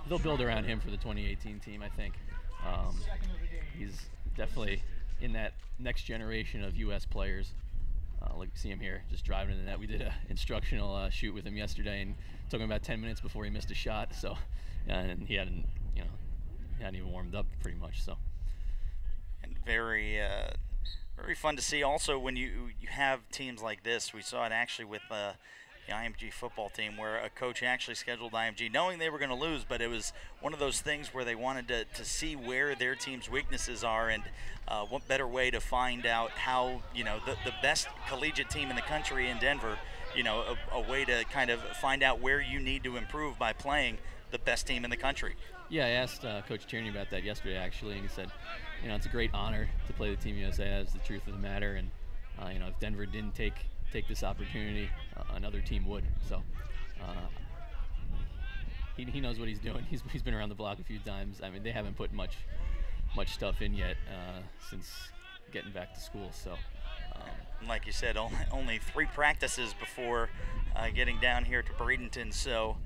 They'll build around him for the 2018 team, I think. He's definitely in that next generation of U.S. players. Like, see him here, just driving in the net. We did an instructional shoot with him yesterday, and it took him about 10 minutes before he missed a shot. So, and he hadn't even warmed up pretty much. So, and very fun to see. Also, when you have teams like this, we saw it actually with the IMG football team, where a coach actually scheduled IMG knowing they were going to lose, but it was one of those things where they wanted to see where their team's weaknesses are, and what better way to find out how, you know, the best collegiate team in the country in Denver, you know, a way to kind of find out where you need to improve by playing the best team in the country. Yeah, I asked Coach Tierney about that yesterday, actually, and he said, you know, it's a great honor to play the Team USA. That's the truth of the matter, and you know, if Denver didn't take this opportunity, another team would. So he knows what he's doing. He's been around the block a few times. I mean, they haven't put much stuff in yet since getting back to school. So, like you said, only 3 practices before getting down here to Bradenton. So,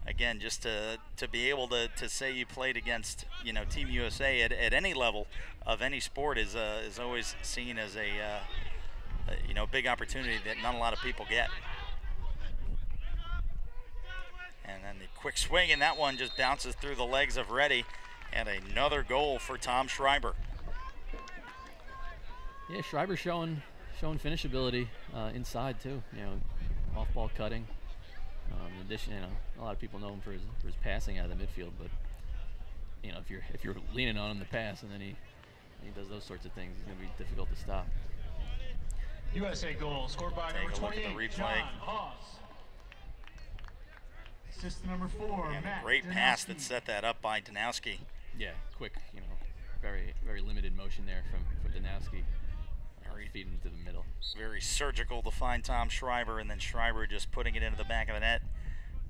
again, just to be able to say you played against, you know, Team USA at any level of any sport is always seen as a you know, big opportunity that not a lot of people get. And then the quick swing, and that one just bounces through the legs of Reddy, and another goal for Tom Schreiber. Yeah, Schreiber showing finishability inside too. You know, off-ball cutting. In addition, you know, a lot of people know him for his passing out of the midfield, but you know, if you're leaning on him to pass, and then he does those sorts of things, it's going to be difficult to stop. USA goal scored by number 28, John Haas. Assist to number 4, and Matt a great Danowski. pass that set that up by Danowski. Yeah, quick, you know, very limited motion there from Danowski, feeding into the middle. Very surgical to find Tom Schreiber, and then Schreiber just putting it into the back of the net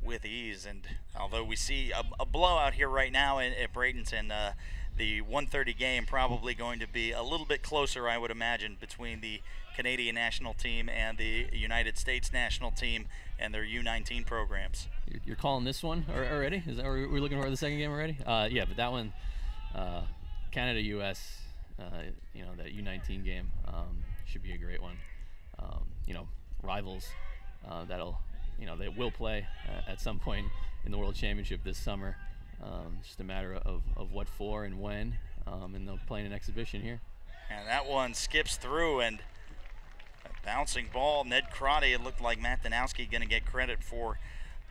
with ease. And although we see a blowout here right now at Bradenton, the 1:30 game probably going to be a little bit closer, I would imagine, between the Canadian national team and the United States national team and their U19 programs. You're calling this one already? Are we looking for the second game already? Yeah, but that one, Canada-US, you know, that U19 game should be a great one. You know, rivals they will play at some point in the World Championship this summer. Just a matter of what for and when, and they'll play an exhibition here. And that one skips through, and a bouncing ball. Ned Crotty, it looked like Matt Danowski going to get credit for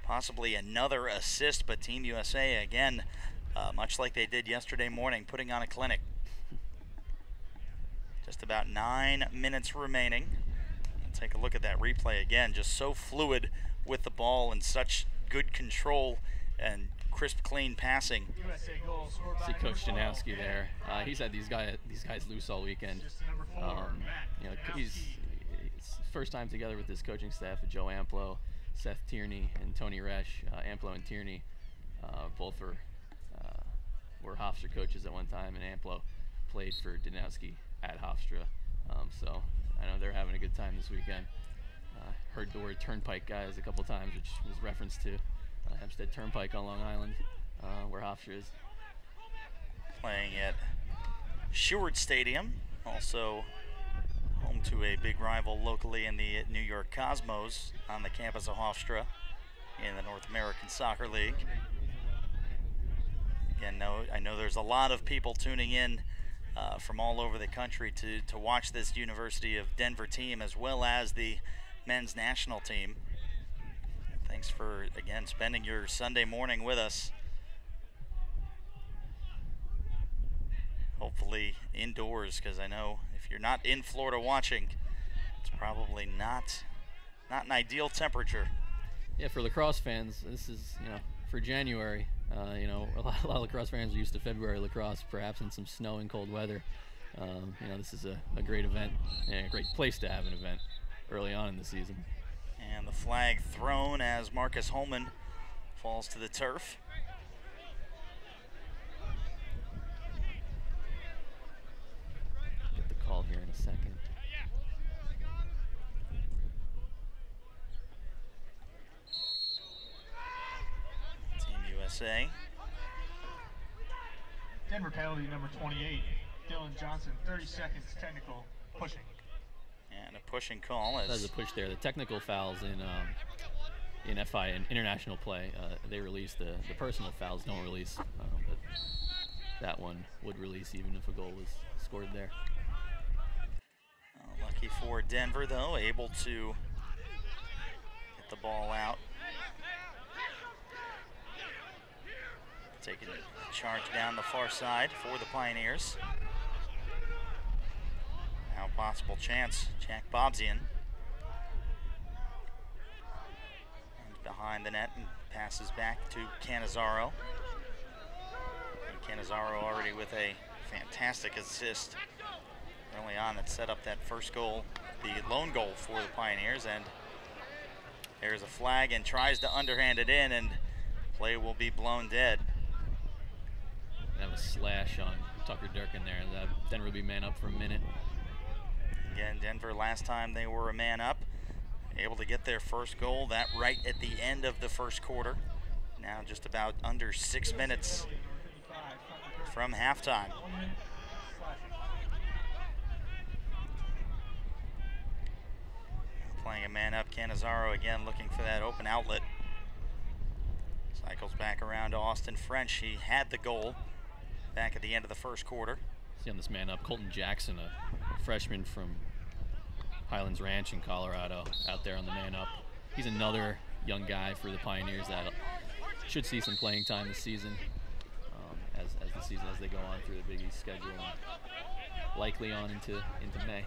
possibly another assist, but Team USA, again, much like they did yesterday morning, putting on a clinic. Just about 9 minutes remaining. We'll take a look at that replay again. Just so fluid with the ball and such good control and crisp, clean passing. See Coach Danowski there. He's had these guys loose all weekend. You know, he's first time together with this coaching staff of Joe Amplo, Seth Tierney, and Tony Resch. Amplo and Tierney both were Hofstra coaches at one time, and Amplo played for Danowski at Hofstra. So I know they're having a good time this weekend. Heard the word Turnpike guys a couple times, which was reference to Hempstead Turnpike on Long Island, where Hofstra is. Playing at Seward Stadium. Also home to a big rival locally in the New York Cosmos on the campus of Hofstra in the North American Soccer League. Again, I know there's a lot of people tuning in from all over the country to watch this University of Denver team, as well as the men's national team. Thanks for, again, spending your Sunday morning with us. Hopefully indoors, because I know if you're not in Florida watching, it's probably not an ideal temperature. Yeah, for lacrosse fans, this is, for January, a lot of lacrosse fans are used to February lacrosse, perhaps in some snow and cold weather. This is a great event and a great place to have an event early on in the season. And the flag thrown as Marcus Holman falls to the turf. Get the call here in a second. Team USA. Denver penalty number 28, Dylan Johnson, 30 seconds, technical, pushing. And a pushing call. There's a push there. The technical fouls in FI and international play, they release. The personal fouls don't release, but that one would release even if a goal was scored there. Lucky for Denver, though, able to get the ball out. Taking a charge down the far side for the Pioneers. Now possible chance, Jack Bobzian. And behind the net and passes back to Canizaro. And Canizaro already with a fantastic assist early on that set up that first goal, the lone goal for the Pioneers. And there's a flag and tries to underhand it in, and play will be blown dead. Have a slash on Tucker Durkin there. That Denver will be man up for a minute. Again, Denver last time they were a man up, able to get their first goal, that right at the end of the first quarter. Now just about under 6 minutes from halftime. Playing a man up, Canizaro again looking for that open outlet. Cycles back around to Austin French. He had the goal back at the end of the first quarter. See on this man up, Colton Jackson, a freshman from Highlands Ranch in Colorado, out there on the man up. He's another young guy for the Pioneers that should see some playing time this season, as they go on through the Big East schedule, and likely on into May.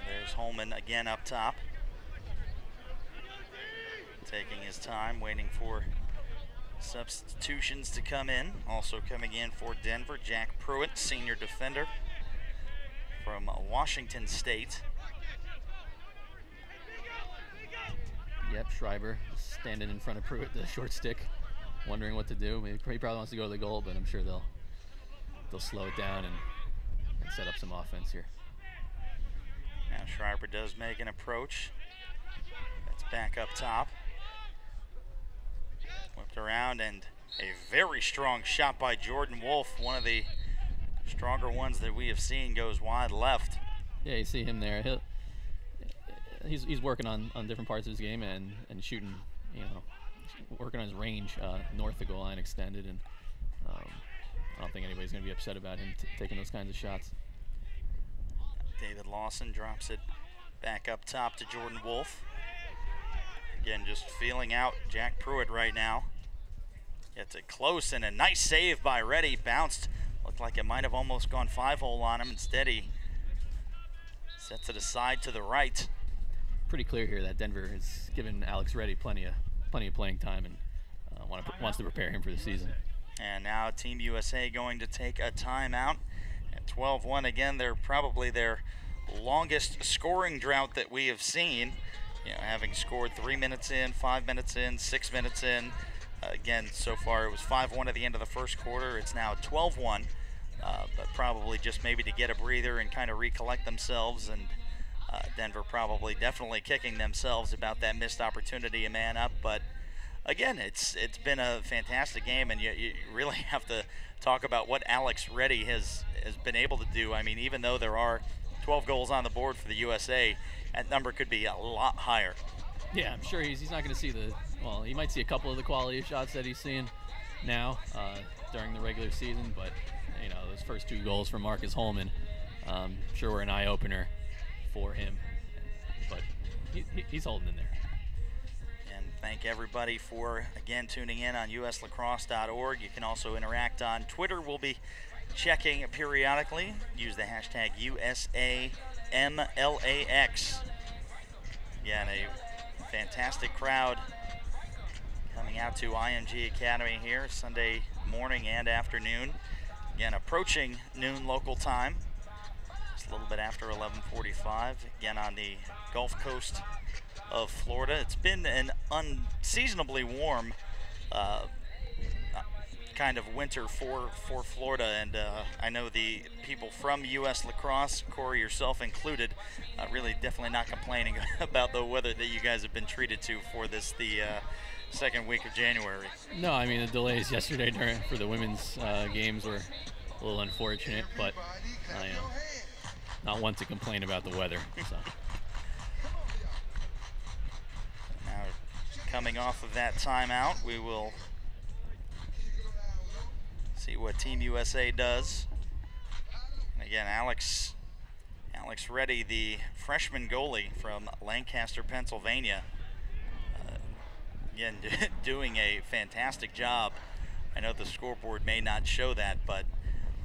There's Holman again up top, taking his time, waiting for substitutions to come in. Also coming in for Denver, Jack Pruitt, senior defender from Washington State. Yep, Schreiber standing in front of Pruitt, the short stick, wondering what to do. He probably wants to go to the goal, but I'm sure they'll slow it down and set up some offense here. Now Schreiber does make an approach. That's back up top. Whipped around, and a very strong shot by Jordan Wolf, one of the stronger ones that we have seen, goes wide left. Yeah, you see him there. He's working on different parts of his game and shooting, working on his range north of the goal line extended, and I don't think anybody's going to be upset about him taking those kinds of shots. David Lawson drops it back up top to Jordan Wolf. Again, just feeling out Jack Pruitt right now. Gets it close, and a nice save by Reddy. Bounced, looked like it might have almost gone 5-hole on him. Instead, he sets it aside to the right. Pretty clear here that Denver has given Alex Reddy plenty of playing time and wants to prepare him for the season. And now Team USA going to take a timeout at 12-1. Again, they're probably their longest scoring drought that we have seen. Having scored 3 minutes in, 5 minutes in, 6 minutes in. Again, so far it was 5-1 at the end of the first quarter. It's now 12-1, but probably just maybe to get a breather and kind of recollect themselves. And Denver probably definitely kicking themselves about that missed opportunity, a man up. But again, it's been a fantastic game, and you really have to talk about what Alex Reddy has been able to do. I mean, even though there are 12 goals on the board for the USA, that number could be a lot higher. Yeah, I'm sure he's not going to see well, he might see a couple of the quality shots that he's seeing now during the regular season, but you know, those first 2 goals from Marcus Holman, sure were an eye-opener for him, but he's holding in there. And thank everybody for, again, tuning in on uslacrosse.org. You can also interact on Twitter. We'll be checking periodically. Use the hashtag USAMLAX. Again, a fantastic crowd coming out to IMG Academy here Sunday morning and afternoon. Again, approaching noon local time. Just a little bit after 11:45. Again, on the Gulf Coast of Florida. It's been an unseasonably warm kind of winter for Florida, and I know the people from U.S. Lacrosse, Corey, yourself included, really definitely not complaining about the weather that you guys have been treated to for the second week of January. No, I mean, the delays yesterday for the women's games were a little unfortunate, but you know, not one to complain about the weather. So. Now, coming off of that timeout, we will see what Team USA does. And again, Alex Reddy, the freshman goalie from Lancaster, Pennsylvania, again, doing a fantastic job. I know the scoreboard may not show that, but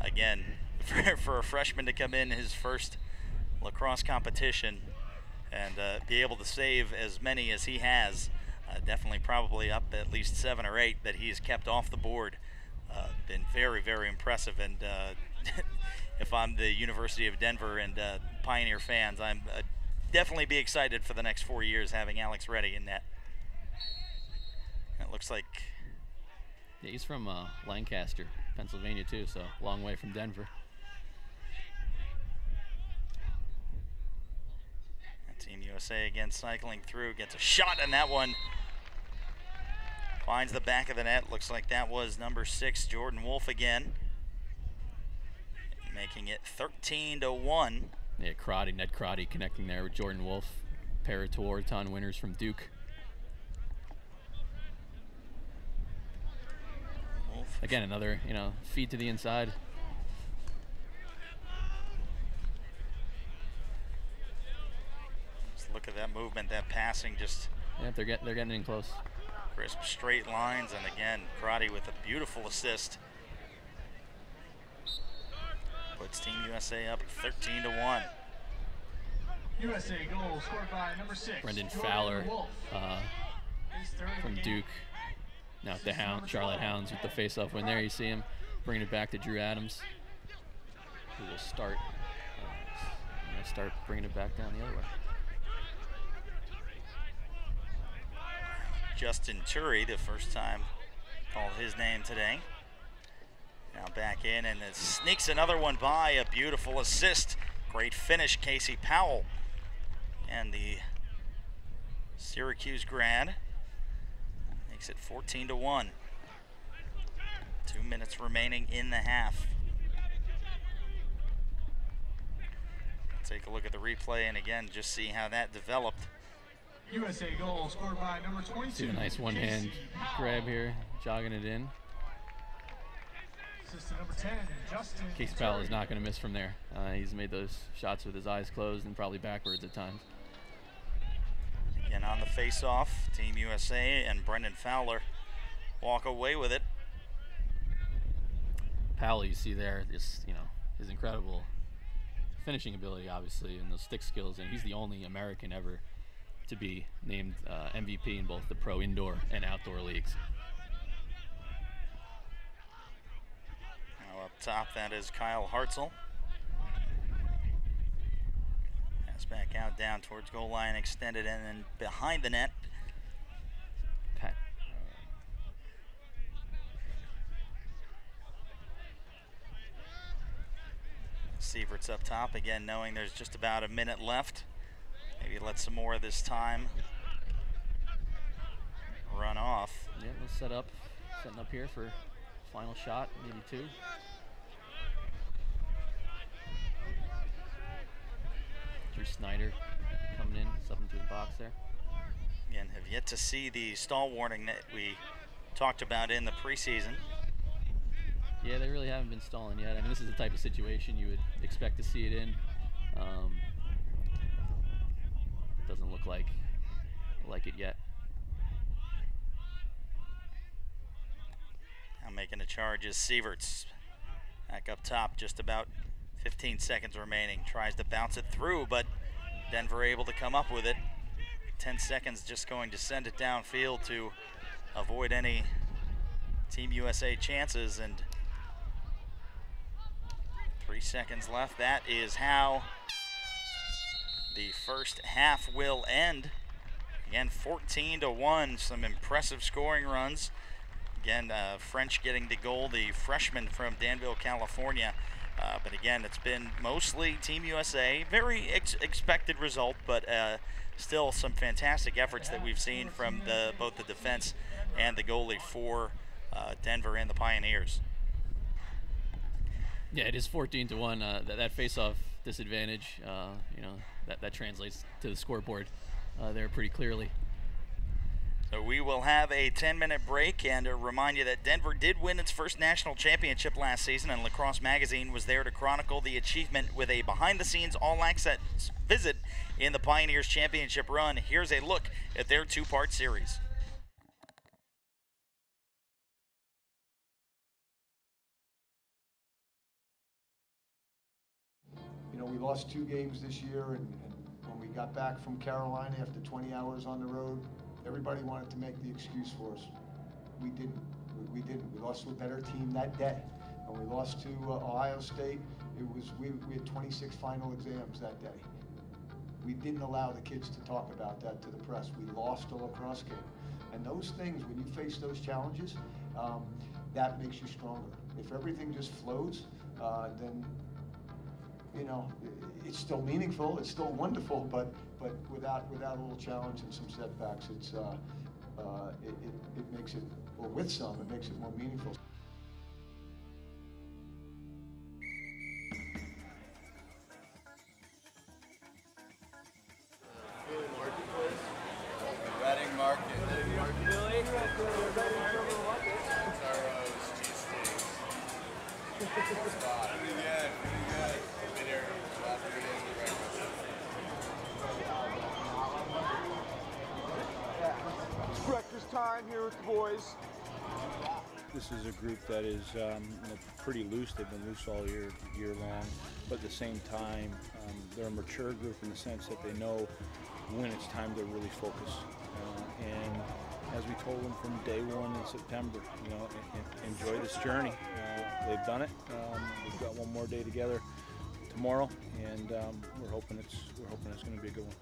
again, for a freshman to come in his first lacrosse competition and be able to save as many as he has, definitely probably up at least 7 or 8 that he's kept off the board. Been very, very impressive, and if I'm the University of Denver and Pioneer fans, I'm definitely be excited for the next 4 years having Alex Reddy in net. It looks like... Yeah, he's from Lancaster, Pennsylvania too, so a long way from Denver. And Team USA again cycling through, gets a shot, and that one finds the back of the net. Looks like that was number 6, Jordan Wolf again, making it 13-1. Yeah, Ned Crotty connecting there with Jordan Wolf, pair of Tewaaraton winners from Duke. Wolf. Again, another, you know, feed to the inside. Just look at that movement, that passing, just... Yeah, they're getting in close. Crisp straight lines, and again, Crotty with a beautiful assist. Puts Team USA up 13-1. USA goal scored by number 6. Brendan Fowler from Duke. Now the Charlotte Hounds with the face-off win there. You see him bringing it back to Drew Adams, who will start bringing it back down the other way. Justin Turry, the first time called his name today. Now back in, and it sneaks another one by. A beautiful assist. Great finish, Casey Powell. And the Syracuse grad makes it 14-1. 2 minutes remaining in the half. Take a look at the replay, and again, just see how that developed. USA goal scored by number 22. See a nice one-hand grab here, jogging it in. Assistant number 10, Justin. Casey Powell is not going to miss from there. He's made those shots with his eyes closed and probably backwards at times. Again, on the face-off, Team USA and Brendan Fowler walk away with it. Powell, you see there, just, you know, his incredible finishing ability, obviously, and those stick skills, and he's the only American ever to be named MVP in both the pro indoor and outdoor leagues. Now up top, that is Kyle Hartzell. Pass back out, down towards goal line, extended, and then behind the net. Pat. Sievert's up top again, knowing there's just about a minute left. Maybe let some more this time run off. Yeah, we'll setting up here for final shot, maybe 2. Drew Snyder coming in, subbing through the box there. Again, have yet to see the stall warning that we talked about in the preseason. Yeah, they really haven't been stalling yet. I mean, this is the type of situation you would expect to see it in. It doesn't look like it yet. Now making the charge is Sieverts. Back up top, just about 15 seconds remaining. Tries to bounce it through, but Denver able to come up with it. 10 seconds just going to send it downfield to avoid any Team USA chances, and 3 seconds left. That is how the first half will end. Again, 14-1, some impressive scoring runs. Again, French getting the goal, the freshman from Danville, California. But again, it's been mostly Team USA. Very expected result, but still some fantastic efforts that we've seen from both the defense and the goalie for Denver and the Pioneers. Yeah, it is 14-1. That face-off disadvantage, that translates to the scoreboard there pretty clearly. So we will have a 10-minute break, and remind you that Denver did win its first national championship last season, and Lacrosse Magazine was there to chronicle the achievement with a behind-the-scenes all-access visit in the Pioneers Championship run. Here's a look at their 2-part series. You know, we lost 2 games this year, and when we got back from Carolina after 20 hours on the road, everybody wanted to make the excuse for us. We didn't. We didn't. We lost to a better team that day. When we lost to Ohio State, we had 26 final exams that day. We didn't allow the kids to talk about that to the press. We lost a lacrosse game. And those things, when you face those challenges, that makes you stronger. If everything just flows, then, you know, it's still meaningful, it's still wonderful, but without a little challenge and some setbacks, it makes it, or with some, it makes it more meaningful. Reading Market. Really? Taros, cheesesteaks. Pretty good, pretty good. Been here about 3 days for breakfast. It's breakfast time here with the boys. This is a group that is pretty loose. They've been loose all year long, but at the same time, they're a mature group in the sense that they know when it's time to really focus. And as we told them from day one in September, you know, enjoy this journey. They've done it. We've got one more day together tomorrow, and we're hoping it's going to be a good one.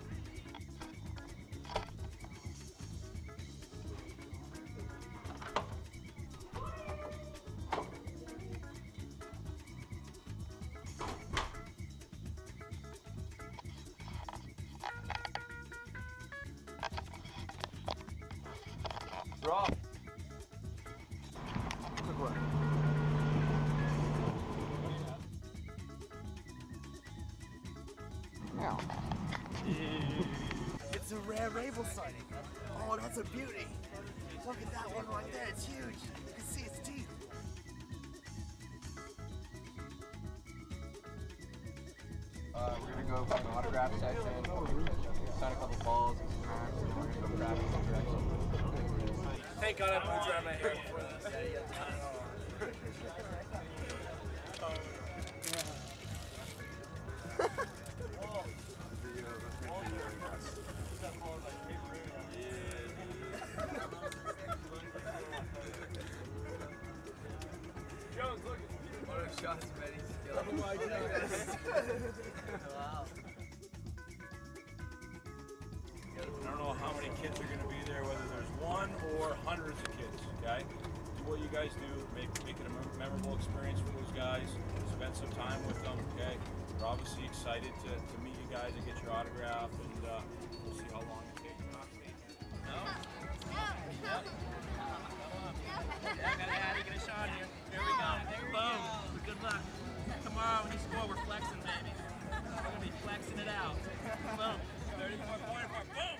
Draw. Good work. Now. It's a rare Rabel sighting. Oh, that's a beauty. Look at that one right there. It's huge. You can see its teeth. We're gonna go for an autograph section, sign a couple balls, and we're gonna go grab it in direction. Thank God I moved around my hair before this. Jones, look. What a shot's ready to kill. Oh my God. Wow. I don't know how many kids are going to be there, whether there's one or hundreds of kids, okay? Do what you guys do, make it a memorable experience for those guys, spend some time with them, okay? We're obviously excited to meet you guys and get your autograph, and we'll see how long it takes. We're not staying here. No? Yeah, got a Hattie, get a shot here. Here we go. Boom. Good luck. Tomorrow when you score, we're flexing, baby. We're going to be flexing it out. Boom. 34, 44, boom.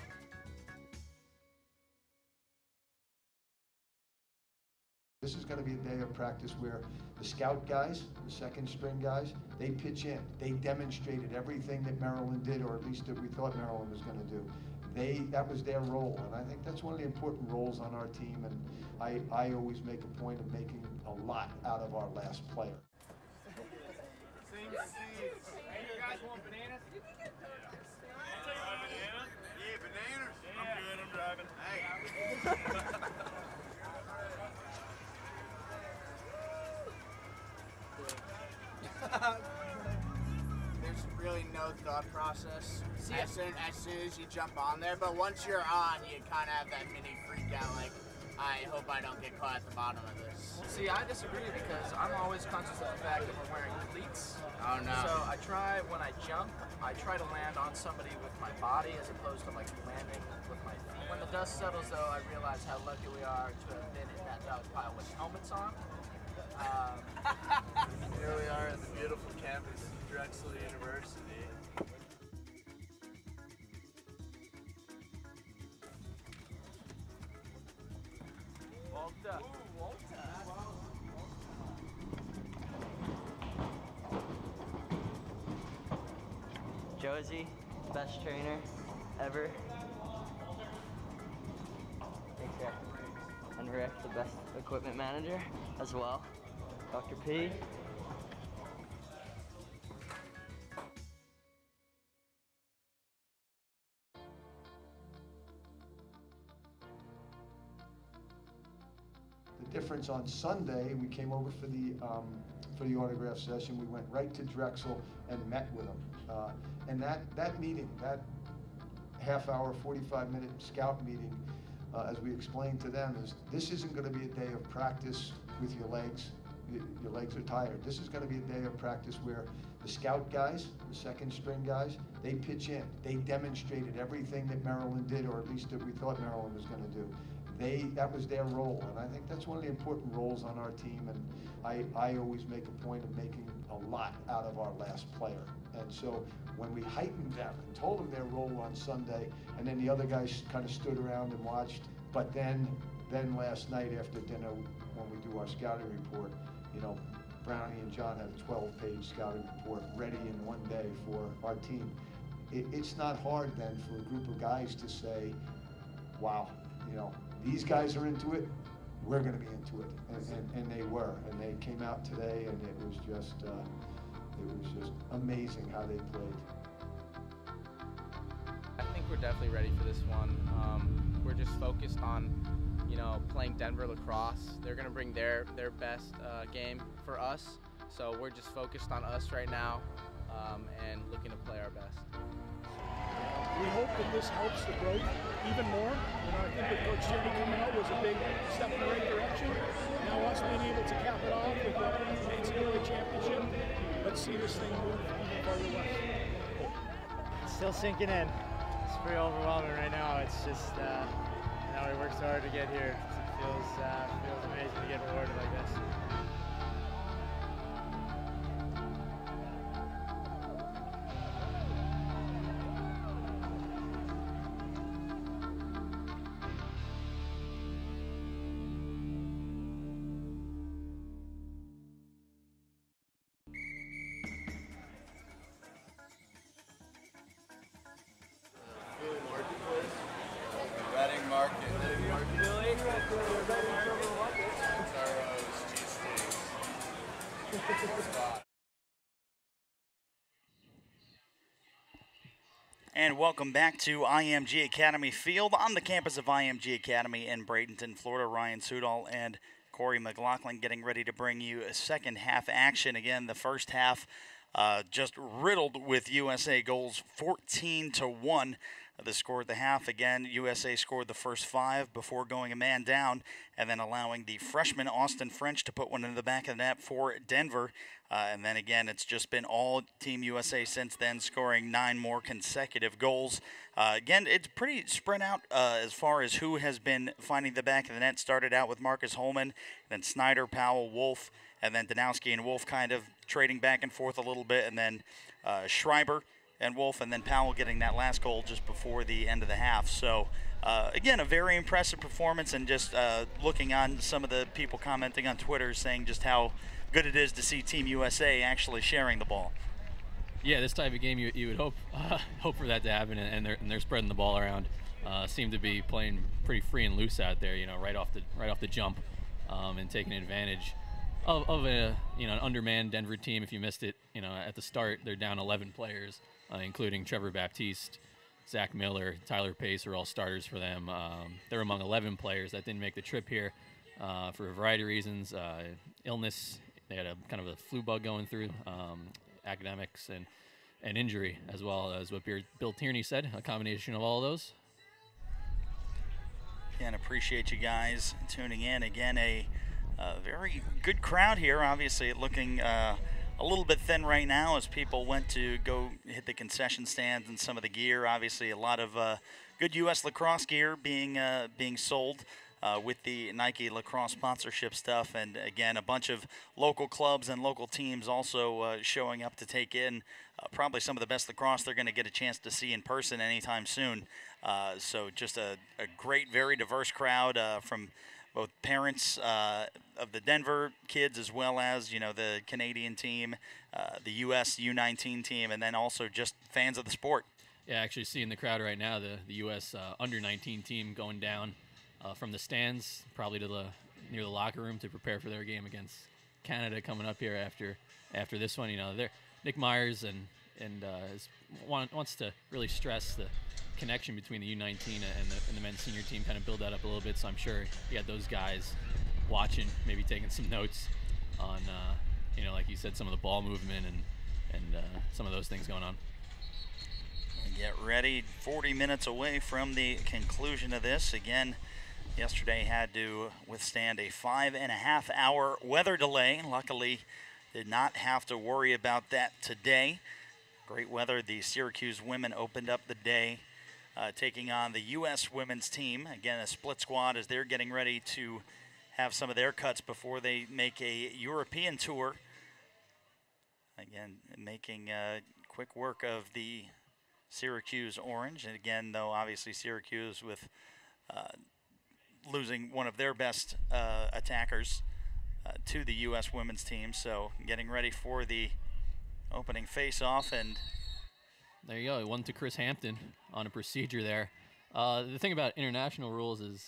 This is going to be a day of practice where the scout guys, the second string guys, they pitch in. They demonstrated everything that Maryland did, or at least that we thought Maryland was going to do. That was their role, and I think that's one of the important roles on our team, and I always make a point of making a lot out of our last player. Same seeds. Hey, you guys want bananas? Bananas? Yeah, bananas. Yeah. I'm good, I'm driving. Hey. There's really no thought process as soon as you jump on there, but once you're on, you kind of have that mini freak out, like, I hope I don't get caught at the bottom of this. See, I disagree because I'm always conscious of the fact that we're wearing cleats. Oh no. So I try, when I jump, I try to land on somebody with my body as opposed to like landing with my feet. When the dust settles though, I realize how lucky we are to have been in that dog pile with helmets on. Here we are at the beautiful campus of Drexel University. Volta. Volta. Josie, best trainer ever. Thanks, Rick. And Rick, the best equipment manager as well. Dr. P. The difference on Sunday, we came over for the autograph session. We went right to Drexel and met with them. And that meeting, that half-hour, 45-minute scout meeting, as we explained to them, is this isn't going to be a day of practice with your legs. Your legs are tired. This is going to be a day of practice where the scout guys, the second string guys, they pitch in. They demonstrated everything that Maryland did, or at least that we thought Maryland was going to do. That was their role, and I think that's one of the important roles on our team, and I always make a point of making a lot out of our last player. And so when we heightened them and told them their role on Sunday, and then the other guys kind of stood around and watched, but then last night after dinner, when we do our scouting report, you know, Brownie and John had a 12-page scouting report ready in one day for our team. It's not hard then for a group of guys to say, wow, you know, these guys are into it, we're going to be into it, and they were, and they came out today, and it was just amazing how they played. I think we're definitely ready for this one. We're just focused on, you know, playing Denver Lacrosse. They're going to bring their best game for us, so we're just focused on us right now and looking to play our best. We hope that this helps the growth even more. You know, I think with Coach Tierney coming out was a big step in the right direction. Now us being able to cap it off with the NCAA championship, let's see this thing move even farther west. Still sinking in. It's pretty overwhelming right now. It's just, you know, we worked so hard to get here. It feels amazing to get rewarded like this. Reading Market. Billy? And welcome back to IMG Academy Field on the campus of IMG Academy in Bradenton, Florida. Ryan Sudol and Corey McLaughlin getting ready to bring you a second half action. Again, the first half just riddled with USA goals, 14-1. The score at the half. Again, USA scored the first 5 before going a man down and then allowing the freshman Austin French to put one into the back of the net for Denver. And then again, it's just been all Team USA since then, scoring 9 more consecutive goals. Again, it's pretty spread out as far as who has been finding the back of the net. Started out with Marcus Holman, then Snyder, Powell, Wolf, and then Danowski and Wolf kind of trading back and forth a little bit, and then Schreiber and Wolf, and then Powell getting that last goal just before the end of the half. So, again, a very impressive performance, and just looking on some of the people commenting on Twitter saying just how good it is to see Team USA actually sharing the ball. Yeah, this type of game you would hope for that to happen, and they're spreading the ball around. Seem to be playing pretty free and loose out there, right off the jump, and taking advantage of a an undermanned Denver team. If you missed it, at the start, they're down 11 players. Including Trevor Baptiste, Zach Miller, Tyler Pace are all starters for them. They're among 11 players that didn't make the trip here for a variety of reasons. Illness, they had a kind of a flu bug going through, academics, and injury, as well as what Bill Tierney said, a combination of all of those. Again, appreciate you guys tuning in. Again, a very good crowd here. Obviously, looking a little bit thin right now as people went to go hit the concession stands and some of the gear. Obviously, a lot of good U.S. lacrosse gear being sold with the Nike lacrosse sponsorship stuff. And again, a bunch of local clubs and local teams also showing up to take in probably some of the best lacrosse they're going to get a chance to see in person anytime soon. So just a great, very diverse crowd from both parents of the Denver kids, as well as the Canadian team, the U.S. U19 team, and then also just fans of the sport. Yeah, actually seeing the crowd right now, the U.S. under-19 team going down from the stands, probably to near the locker room to prepare for their game against Canada coming up here after this one. Nick Myers and wants to really stress the connection between the U19 and the men's senior team, kind of build that up a little bit. So I'm sure he had those guys watching, maybe taking some notes on, like you said, some of the ball movement and some of those things going on. Get ready, 40 minutes away from the conclusion of this. Again, yesterday had to withstand a 5.5-hour weather delay. Luckily, did not have to worry about that today. Great weather. The Syracuse women opened up the day taking on the U.S. women's team. Again, a split squad as they're getting ready to have some of their cuts before they make a European tour. Again, making quick work of the Syracuse Orange. And again, though, obviously Syracuse with losing one of their best attackers to the U.S. women's team. So getting ready for the opening face-off, and there you go. One to Chris Hampton on a procedure there. The thing about international rules is,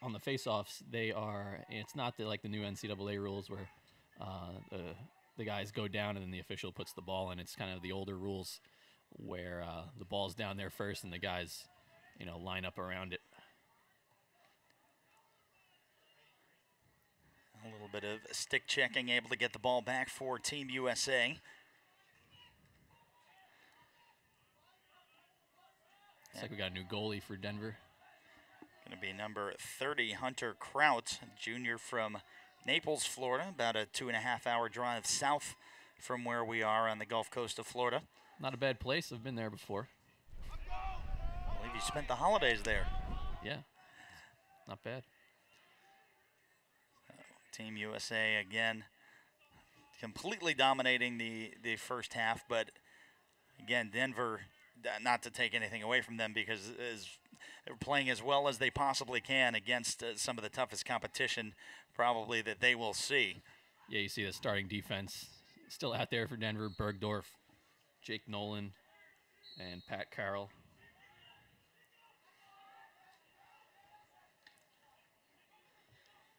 on the face-offs, it's not like the new NCAA rules where the guys go down and then the official puts the ball in. It's kind of the older rules where the ball's down there first and the guys, line up around it. A little bit of stick checking, able to get the ball back for Team USA. Looks like we got a new goalie for Denver. Going to be number 30, Hunter Kraut, junior from Naples, Florida, about a 2.5-hour drive south from where we are on the Gulf Coast of Florida. Not a bad place. I've been there before. I believe you spent the holidays there. Yeah, not bad. Team USA, again, completely dominating the first half, but again, Denver, not to take anything away from them, because they're playing as well as they possibly can against some of the toughest competition probably that they will see. Yeah, you see the starting defense still out there for Denver: Bergdorf, Jake Nolan, and Pat Carroll.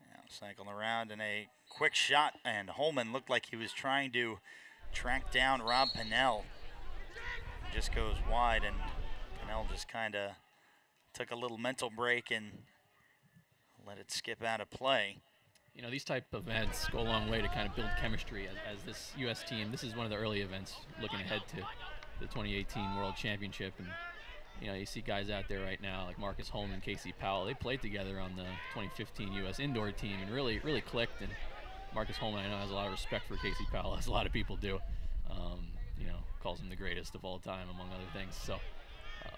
Now cycling around in a quick shot, and Holman looked like he was trying to track down Rob Pennell. Just goes wide, and Pennell just kind of took a little mental break and let it skip out of play. You know, these type of events go a long way to kind of build chemistry as this U.S. team. This is one of the early events looking ahead to the 2018 World Championship. And, you know, you see guys out there right now like Marcus Holman, Casey Powell. They played together on the 2015 U.S. indoor team and really clicked. And Marcus Holman, I know, has a lot of respect for Casey Powell, as a lot of people do. You know, calls him the greatest of all time, among other things. So I'm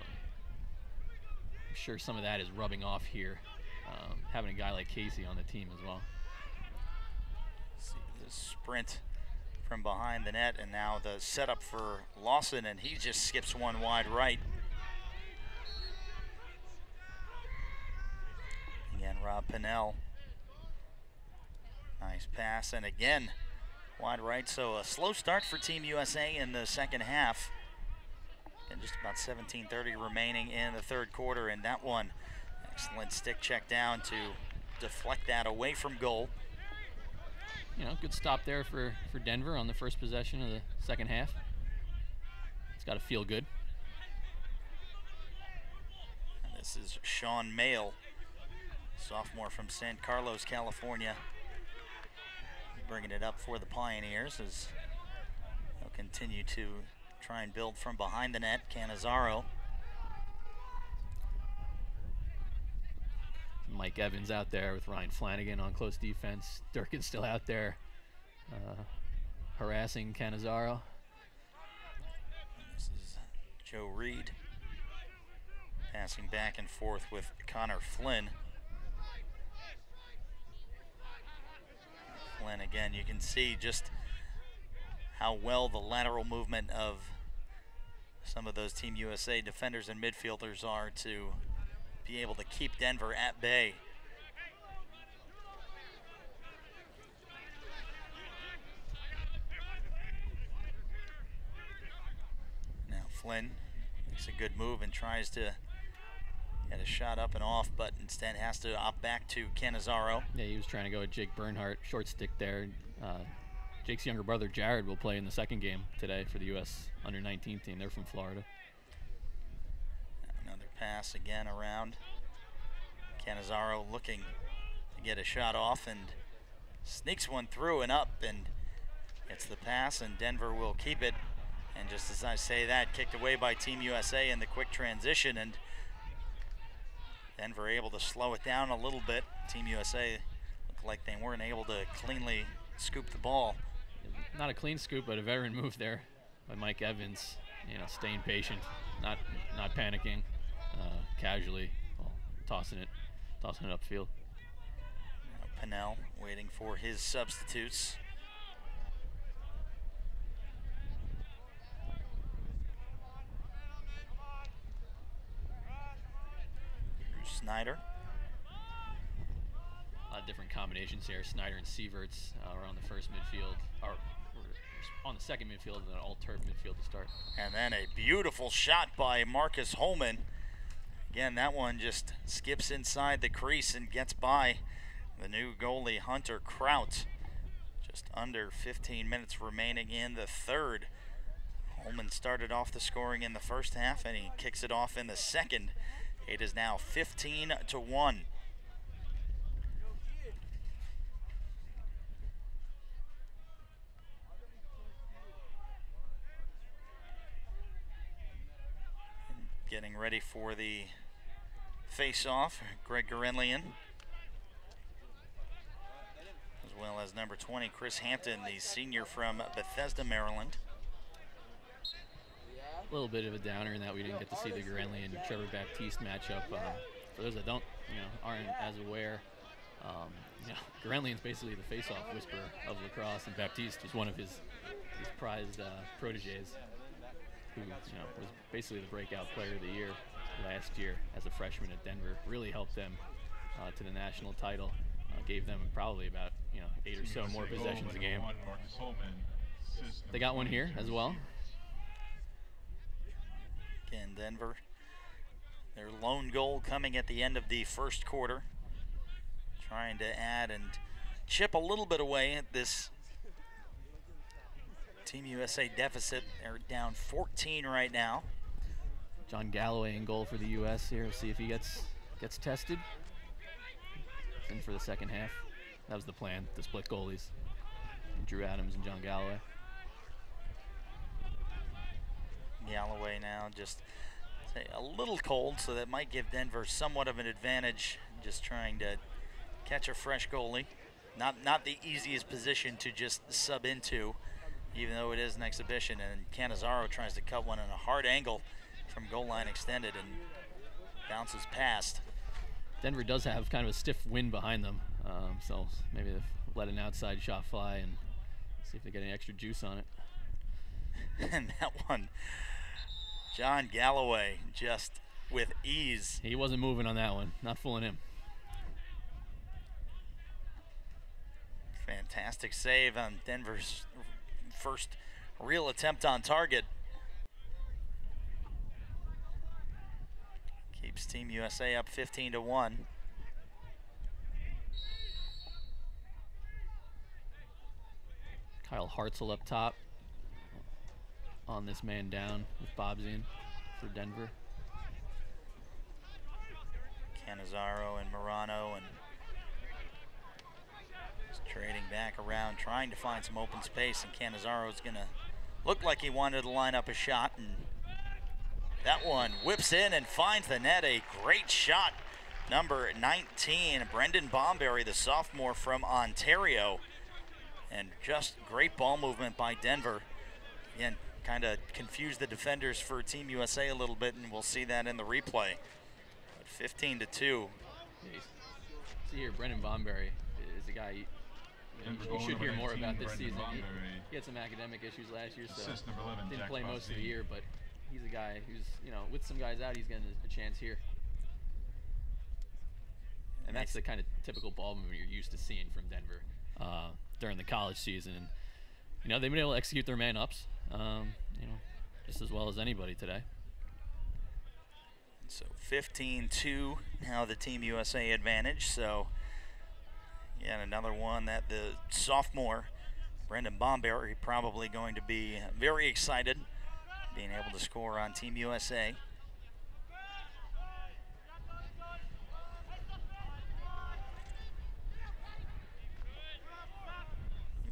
sure some of that is rubbing off here, having a guy like Casey on the team as well. See the sprint from behind the net, and now the setup for Lawson, and he just skips one wide right. Again, Rob Pinnell. Nice pass, and again, wide right. So a slow start for Team USA in the second half. And just about 17:30 remaining in the third quarter, and that one, excellent stick check down to deflect that away from goal. You know, good stop there for Denver on the first possession of the second half. It's got to feel good. And this is Sean Mayle, sophomore from San Carlos, California, bringing it up for the Pioneers as they'll continue to try and build from behind the net. Cannizzaro. Mike Evans out there with Ryan Flanagan on close defense. Durkin's still out there harassing Cannizzaro. This is Joe Reed passing back and forth with Connor Flynn. Flynn, again, you can see just how well the lateral movement of some of those Team USA defenders and midfielders are to be able to keep Denver at bay. Now Flynn makes a good move and tries to get a shot up and off, but instead has to opt back to Cannizzaro. Yeah, he was trying to go with Jake Bernhardt, short stick there. Jake's younger brother Jared will play in the second game today for the U.S. under-19 team. They're from Florida. Another pass again around. Cannizzaro looking to get a shot off and sneaks one through and up, and gets the pass, and Denver will keep it. And just as I say that, kicked away by Team USA in the quick transition, and Denver able to slow it down a little bit. Team USA looked like they weren't able to cleanly scoop the ball. Not a clean scoop, but a veteran move there by Mike Evans. You know, staying patient, not panicking, casually, well, tossing it upfield. Pinnell waiting for his substitutes. Drew Snyder. A lot of different combinations here. Snyder and Sieverts are on the first midfield, or on the second midfield, and an all-turf midfield to start. And then a beautiful shot by Marcus Holman. Again, that one just skips inside the crease and gets by the new goalie, Hunter Kraut. Just under 15 minutes remaining in the third. Holman started off the scoring in the first half, and he kicks it off in the second. It is now 15-1. Getting ready for the face-off, Greg Gurenlian, as well as number 20, Chris Hampton, the senior from Bethesda, Maryland. A little bit of a downer in that we didn't get to see the Gurenlian and Trevor Baptiste matchup. For those that aren't as aware, Gurenlian's basically the face-off whisperer of Lacrosse, and Baptiste was one of his prized proteges, who was basically the breakout player of the year last year as a freshman at Denver. Really helped them to the national title. Gave them probably about 8 or so more possessions a game. They got one here as well. Again, Denver, their lone goal coming at the end of the first quarter, trying to add and chip a little bit away at this Team USA deficit. They're down 14 right now. John Galloway in goal for the U.S. here. We'll see if he gets tested. In for the second half. that was the plan, to split goalies. Drew Adams and John Galloway. Galloway now just say a little cold, so that might give Denver somewhat of an advantage, just trying to catch a fresh goalie. Not the easiest position to just sub into, even though it is an exhibition. And Cannizzaro tries to cut one on a hard angle from goal line extended and bounces past. Denver does have kind of a stiff wind behind them, so maybe they've let an outside shot fly and see if they get any extra juice on it. And that one, John Galloway just with ease. He wasn't moving on that one, not fooling him. Fantastic save on Denver's first real attempt on target. Keeps Team USA up 15-1. Kyle Hartzell up top on this man down with Bobzian for Denver. Cannizzaro and Morano and just trading back around, trying to find some open space, and Cannizzaro's gonna look like he wanted to line up a shot, and that one whips in and finds the net. A great shot, number 19, Brendan Bomberry, the sophomore from Ontario. And just great ball movement by Denver. Again, kind of confused the defenders for Team USA a little bit, and we'll see that in the replay. But 15-2. Yeah, see here, Brendan Bomberry is a guy you should hear more about this season. He had some academic issues last year, so didn't play most of the year, but he's a guy who's, with some guys out, he's getting a chance here. And that's the kind of typical ball movement you're used to seeing from Denver during the college season. And, they've been able to execute their man-ups, just as well as anybody today. So 15-2, now the Team USA advantage. So, yeah, another one that the sophomore, Brendan Bomberry, probably going to be very excited being able to score on Team USA.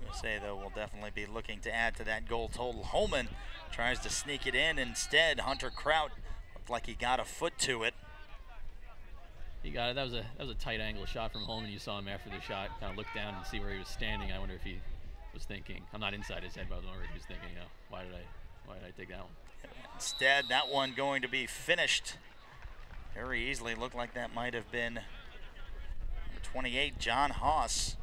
USA, though, will definitely be looking to add to that goal total. Holman tries to sneak it in. Instead, Hunter Kraut looked like he got a foot to it. He got it. That was a tight angle shot from Holman. You saw him after the shot kind of look down and see where he was standing. I wonder if he was thinking, I'm not inside his head, but I was wondering if he was thinking, why did I take that one? Instead, that one going to be finished very easily. Looked like that might have been number 28, John Haas.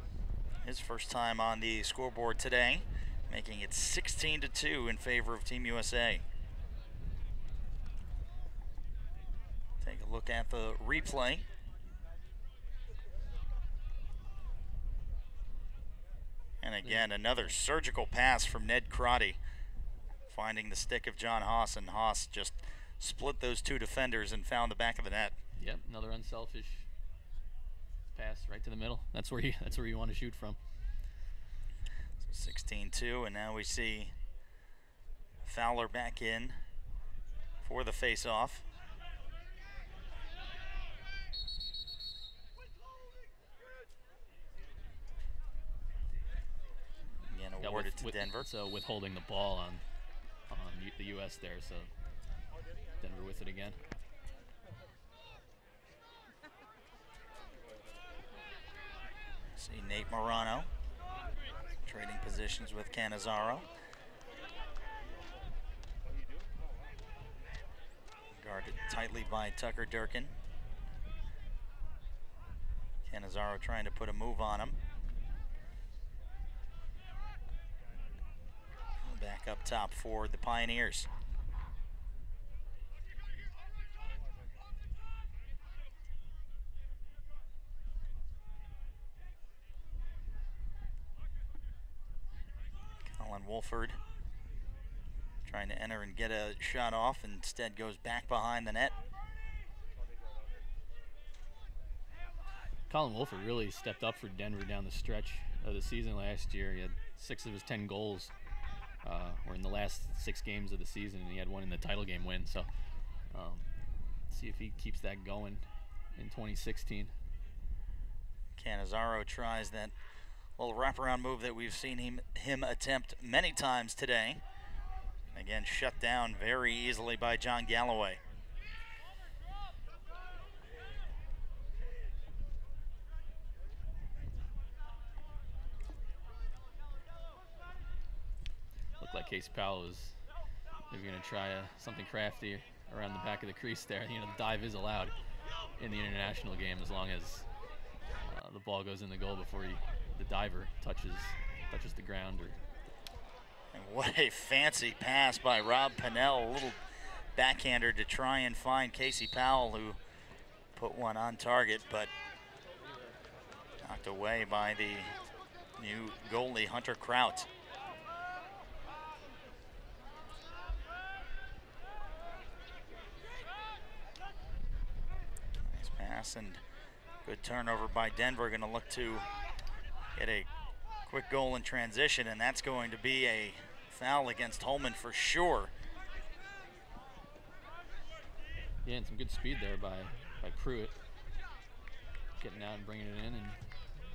His first time on the scoreboard today, making it 16-2 in favor of Team USA. Take a look at the replay. And again, another surgical pass from Ned Crotty, finding the stick of John Haas, and Haas just split those two defenders and found the back of the net. Yep, another unselfish pass right to the middle. That's where you want to shoot from. So 16-2, and now we see Fowler back in for the face-off. Again, awarded to Denver. So withholding the ball on the U.S. there, so Denver with it again. See Nate Morano trading positions with Cannizzaro. Guarded tightly by Tucker Durkin. Cannizzaro trying to put a move on him. Back up top for the Pioneers. Colin Wolford trying to enter and get a shot off, instead goes back behind the net. Colin Wolford really stepped up for Denver down the stretch of the season last year. He had 6 of his 10 goals were in the last 6 games of the season, and he had one in the title game win. So see if he keeps that going in 2016. Cannizzaro tries that little wraparound move that we've seen him attempt many times today. Again, shut down very easily by John Galloway. Looked like Casey Powell was maybe going to try something crafty around the back of the crease there. You know, the dive is allowed in the international game as long as the ball goes in the goal before the diver touches the ground. And what a fancy pass by Rob Pennell, a little backhander to try and find Casey Powell, who put one on target, but knocked away by the new goalie, Hunter Kraut. Nice pass and good turnover by Denver. Going to look to get a quick goal in transition, and that's going to be a foul against Holman for sure. Yeah, and some good speed there by Pruitt, getting out and bringing it in, and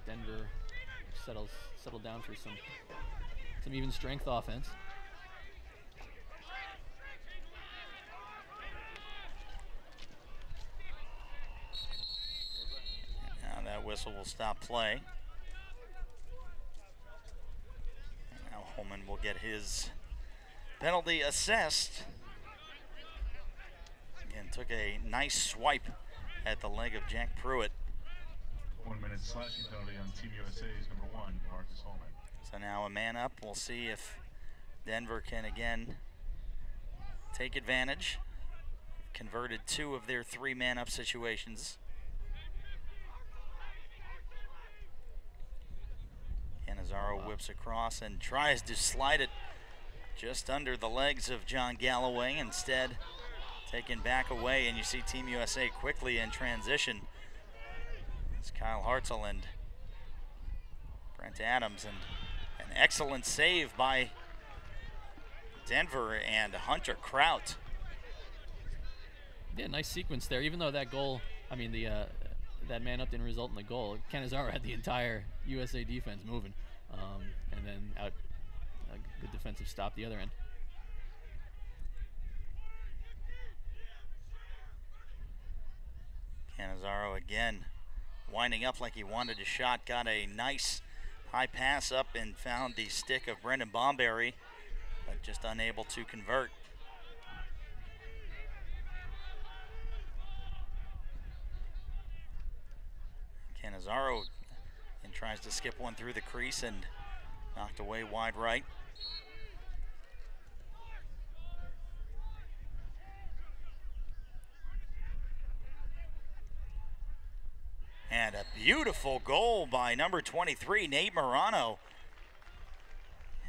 Denver settled down for some even strength offense. Now that whistle will stop play. And now Holman will get his penalty assessed. Again, took a nice swipe at the leg of Jack Pruitt. 1 minute slashing penalty on Team USA's number 1, Marcus Holman. So now a man up. We'll see if Denver can again take advantage. Converted 2 of their 3 man up situations. Cannizzaro whips across and tries to slide it just under the legs of John Galloway. Instead, taken back away, and you see Team USA quickly in transition. It's Kyle Hartzell and Brent Adams, and an excellent save by Denver and Hunter Kraut. Yeah, nice sequence there. Even though that goal, I mean, that man up didn't result in the goal, Cannizzaro had the entire USA defense moving, and then out a good defensive stop the other end. Cannizzaro again winding up like he wanted a shot, got a nice high pass up and found the stick of Brendan Bomberry, but just unable to convert. Cannizzaro and tries to skip one through the crease and knocked away wide right. And a beautiful goal by number 23, Nate Morano.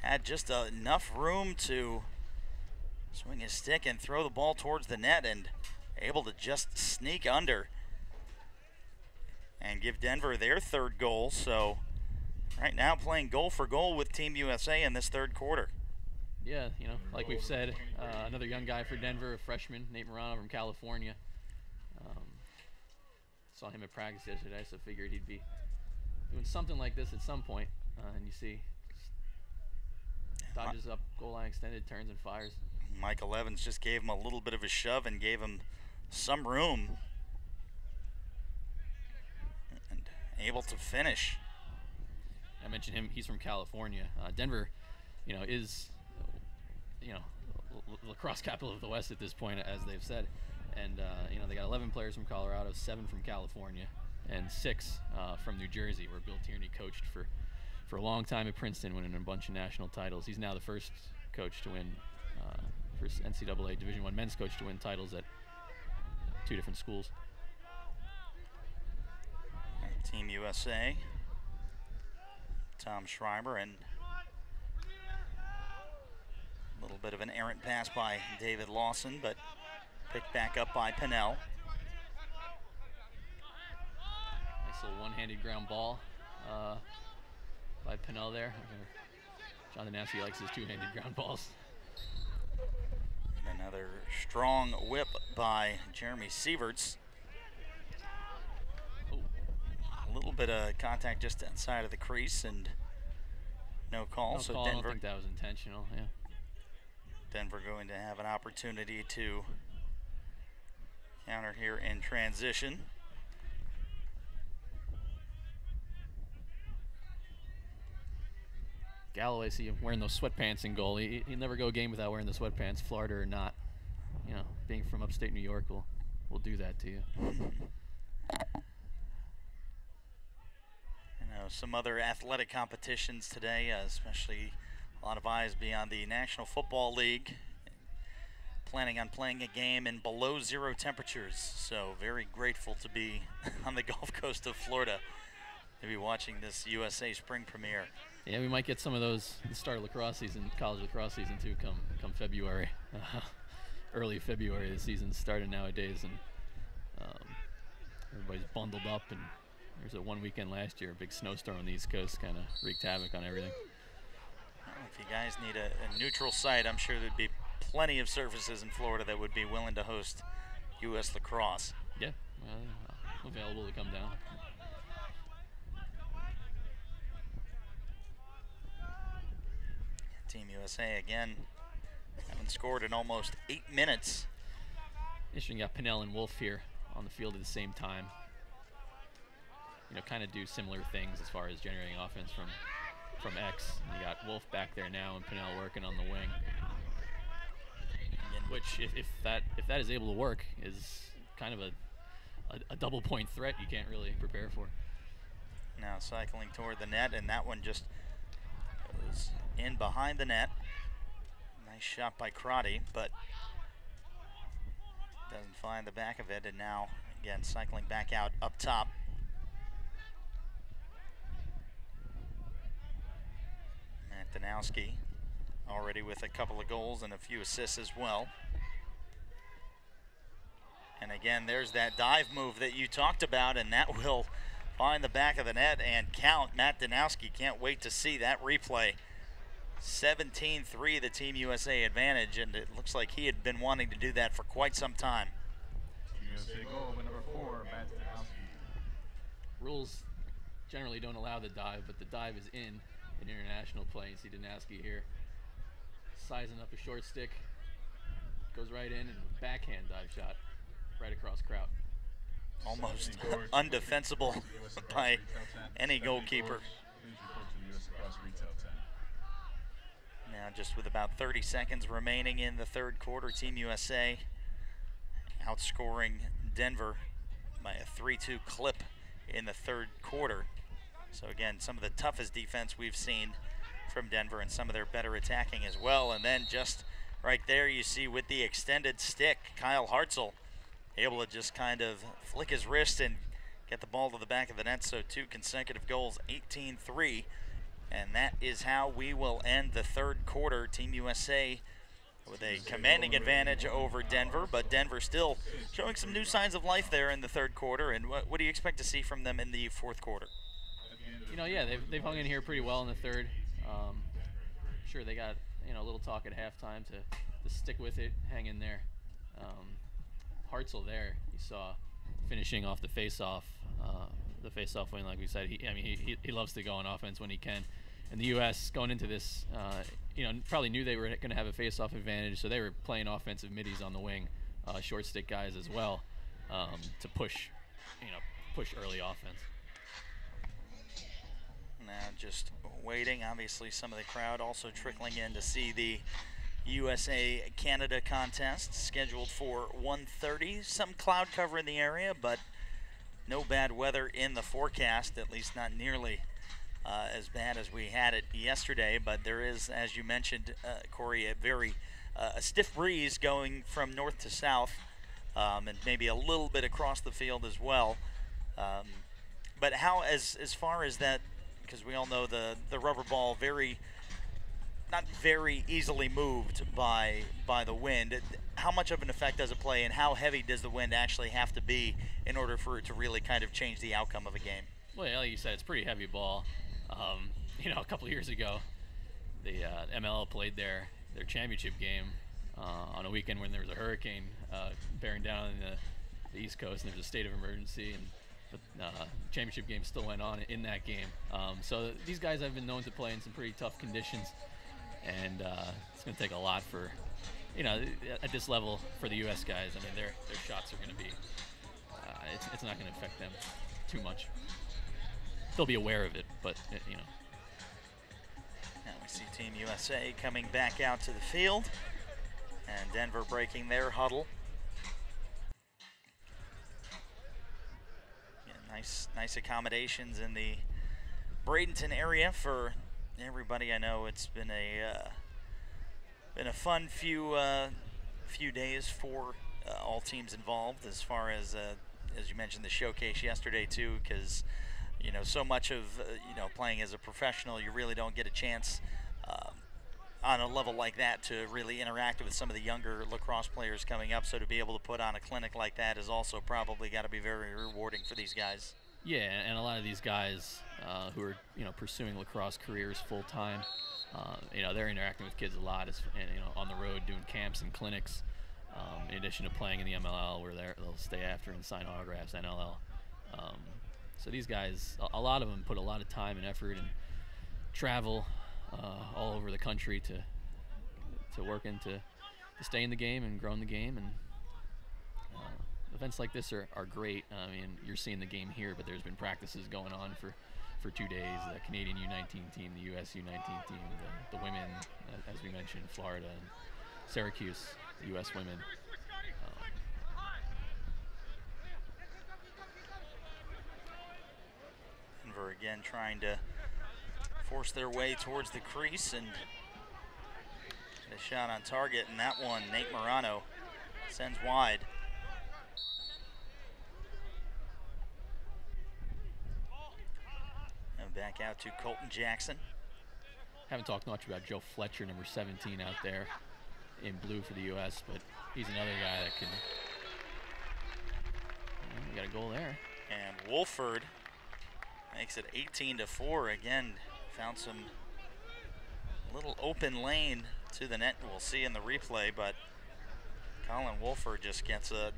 Had just enough room to swing his stick and throw the ball towards the net, and able to just sneak under and give Denver their 3rd goal. So right now playing goal for goal with Team USA in this 3rd quarter. Yeah, you know, like we've said, another young guy for Denver, a freshman, Nate Morano from California. Saw him at practice yesterday, so figured he'd be doing something like this at some point. And you see, dodges up, goal line extended, turns and fires. Michael Evans just gave him a little bit of a shove and gave him some room. And able to finish. I mentioned him, he's from California. Denver, you know, is, you know, lacrosse capital of the West at this point, as they've said. And, you know, they got 11 players from Colorado, 7 from California, and 6 from New Jersey, where Bill Tierney coached for a long time at Princeton, winning a bunch of national titles. He's now the first coach to win, first NCAA Division I men's coach to win titles at 2 different schools. And Team USA, Tom Schreiber, and a little bit of an errant pass by David Lawson, but picked back up by Pennell. Nice little one-handed ground ball by Pennell there. John Danowski likes his two-handed ground balls. And another strong whip by Jeremy Sieverts. A little bit bit of contact just outside of the crease and no call. No so call. I Denver, don't think that was intentional. Yeah. Denver going to have an opportunity to counter here in transition. Galloway, see him wearing those sweatpants in goal. He'll never go a game without wearing the sweatpants, Florida or not. You know, being from upstate New York will do that to you. Some other athletic competitions today, especially a lot of eyes beyond the National Football League. Planning on playing a game in below zero temperatures, so very grateful to be on the Gulf Coast of Florida to be watching this USA Spring Premiere. Yeah, we might get some of those at the start of lacrosse season, college lacrosse season too, come February. Early February, the season's starting nowadays, and everybody's bundled up, and there's a one weekend last year, a big snowstorm on the East Coast, kind of wreaked havoc on everything. Well, if you guys need a neutral site, I'm sure there'd be plenty of surfaces in Florida that would be willing to host U.S. lacrosse. Yeah, available to come down. Team USA again haven't scored in almost 8 minutes. Interesting, you got Pinnell and Wolf here on the field at the same time. You know, kind of do similar things as far as generating offense from X. And you got Wolf back there now and Pinnell working on the wing. Which, if that is able to work, is kind of a double point threat you can't really prepare for. Now cycling toward the net, and that one just goes in behind the net. Nice shot by Crotty, but doesn't find the back of it, and now again cycling back out up top. Matt Danowski already with a couple of goals and a few assists as well. And again, there's that dive move that you talked about, and that will find the back of the net and count. Matt Danowski can't wait to see that replay. 17-3 the Team USA advantage, and it looks like he had been wanting to do that for quite some time. Team USA goal by number 4, Matt Danowski. Rules generally don't allow the dive, but the dive is in international play. You see Danowski here sizing up a short stick, goes right in, and backhand dive shot right across Kraut. Almost undefensible by any goalkeeper. Now just with about 30 seconds remaining in the third quarter, Team USA outscoring Denver by a 3-2 clip in the third quarter. So again, some of the toughest defense we've seen from Denver, and some of their better attacking as well. And then just right there you see with the extended stick, Kyle Hartzell able to just kind of flick his wrist and get the ball to the back of the net. So 2 consecutive goals, 18-3. And that is how we will end the third quarter. Team USA with a commanding advantage over Denver, but Denver still showing some new signs of life there in the third quarter. And what do you expect to see from them in the fourth quarter? You know, yeah, they've hung in here pretty well in the third. Sure, they got, you know, a little talk at halftime to stick with it, hang in there. Hartzell there, you saw finishing off the face-off win, like we said. He loves to go on offense when he can. And the U.S. going into this, you know, probably knew they were going to have a face-off advantage, so they were playing offensive middies on the wing, short stick guys as well, to push early offense. Now just waiting. Obviously, some of the crowd also trickling in to see the USA-Canada contest scheduled for 1:30. Some cloud cover in the area, but no bad weather in the forecast, at least not nearly as bad as we had it yesterday. But there is, as you mentioned, Corey, a stiff breeze going from north to south, and maybe a little bit across the field as well. But how, as far as that, because we all know the rubber ball not very easily moved by the wind. How much of an effect does it play, and how heavy does the wind actually have to be in order for it to really kind of change the outcome of a game? Well, yeah, like you said, it's pretty heavy ball. You know, a couple of years ago, the MLL played their championship game on a weekend when there was a hurricane bearing down in the East Coast, and there was a state of emergency, and but championship game still went on in that game. So these guys have been known to play in some pretty tough conditions, and it's going to take a lot for, at this level for the U.S. guys. I mean, their shots are going to be, it's not going to affect them too much. They'll be aware of it, but Now we see Team USA coming back out to the field, and Denver breaking their huddle. Yeah, nice accommodations in the Bradenton area for everybody. I know it's been a fun few days for all teams involved, as far as you mentioned, the showcase yesterday too, because so much of playing as a professional, you really don't get a chance on a level like that to really interact with some of the younger lacrosse players coming up. So to be able to put on a clinic like that is also probably got to be very rewarding for these guys. Yeah, and a lot of these guys who are pursuing lacrosse careers full time, they're interacting with kids a lot, on the road doing camps and clinics. In addition to playing in the MLL, where they'll stay after and sign autographs, NLL. So these guys, a lot of them put a lot of time and effort and travel all over the country to work and to stay in the game and grow in the game. And events like this are great. I mean, you're seeing the game here, but there's been practices going on for 2 days. The Canadian U19 team, the US U19 team, the women, as we mentioned, Florida and Syracuse, the US women. Denver again trying to force their way towards the crease and get a shot on target, and that one Nate Morano sends wide. And back out to Colton Jackson. Haven't talked much about Joe Fletcher, number 17 out there in blue for the U.S., but he's another guy that can. We got a goal there. And Wolford makes it 18-4. Again, found some little open lane to the net. We'll see in the replay, but Colin Wolford just gets a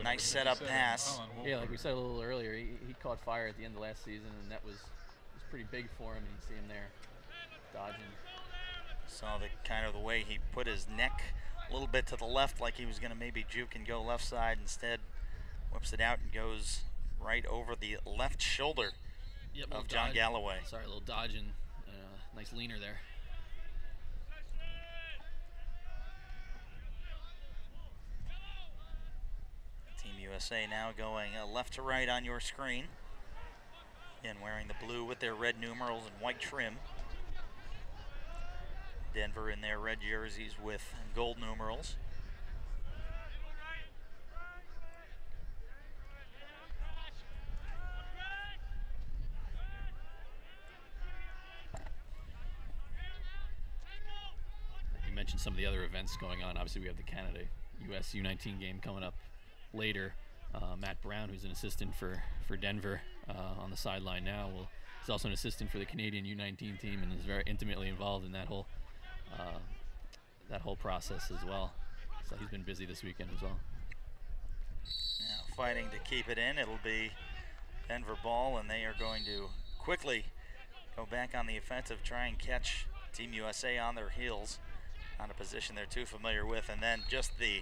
nice setup pass. Yeah, like we said a little earlier, he caught fire at the end of last season, and that was pretty big for him. And you see him there dodging. Saw the way he put his neck a little bit to the left, like he was going to maybe juke and go left side. Instead, whips it out and goes right over the left shoulder of John Galloway. Sorry, a little dodging. Nice leaner there. Team USA now going left to right on your screen. Again, wearing the blue with their red numerals and white trim. Denver in their red jerseys with gold numerals. You mentioned some of the other events going on. Obviously, we have the Canada US U19 game coming up later. Matt Brown, who's an assistant for Denver on the sideline now, is also an assistant for the Canadian U19 team and is very intimately involved in that whole process as well. So he's been busy this weekend as well. Now fighting to keep it in. It'll be Denver ball, and they are going to quickly go back on the offensive, try and catch Team USA on their heels on a position they're too familiar with, and then just the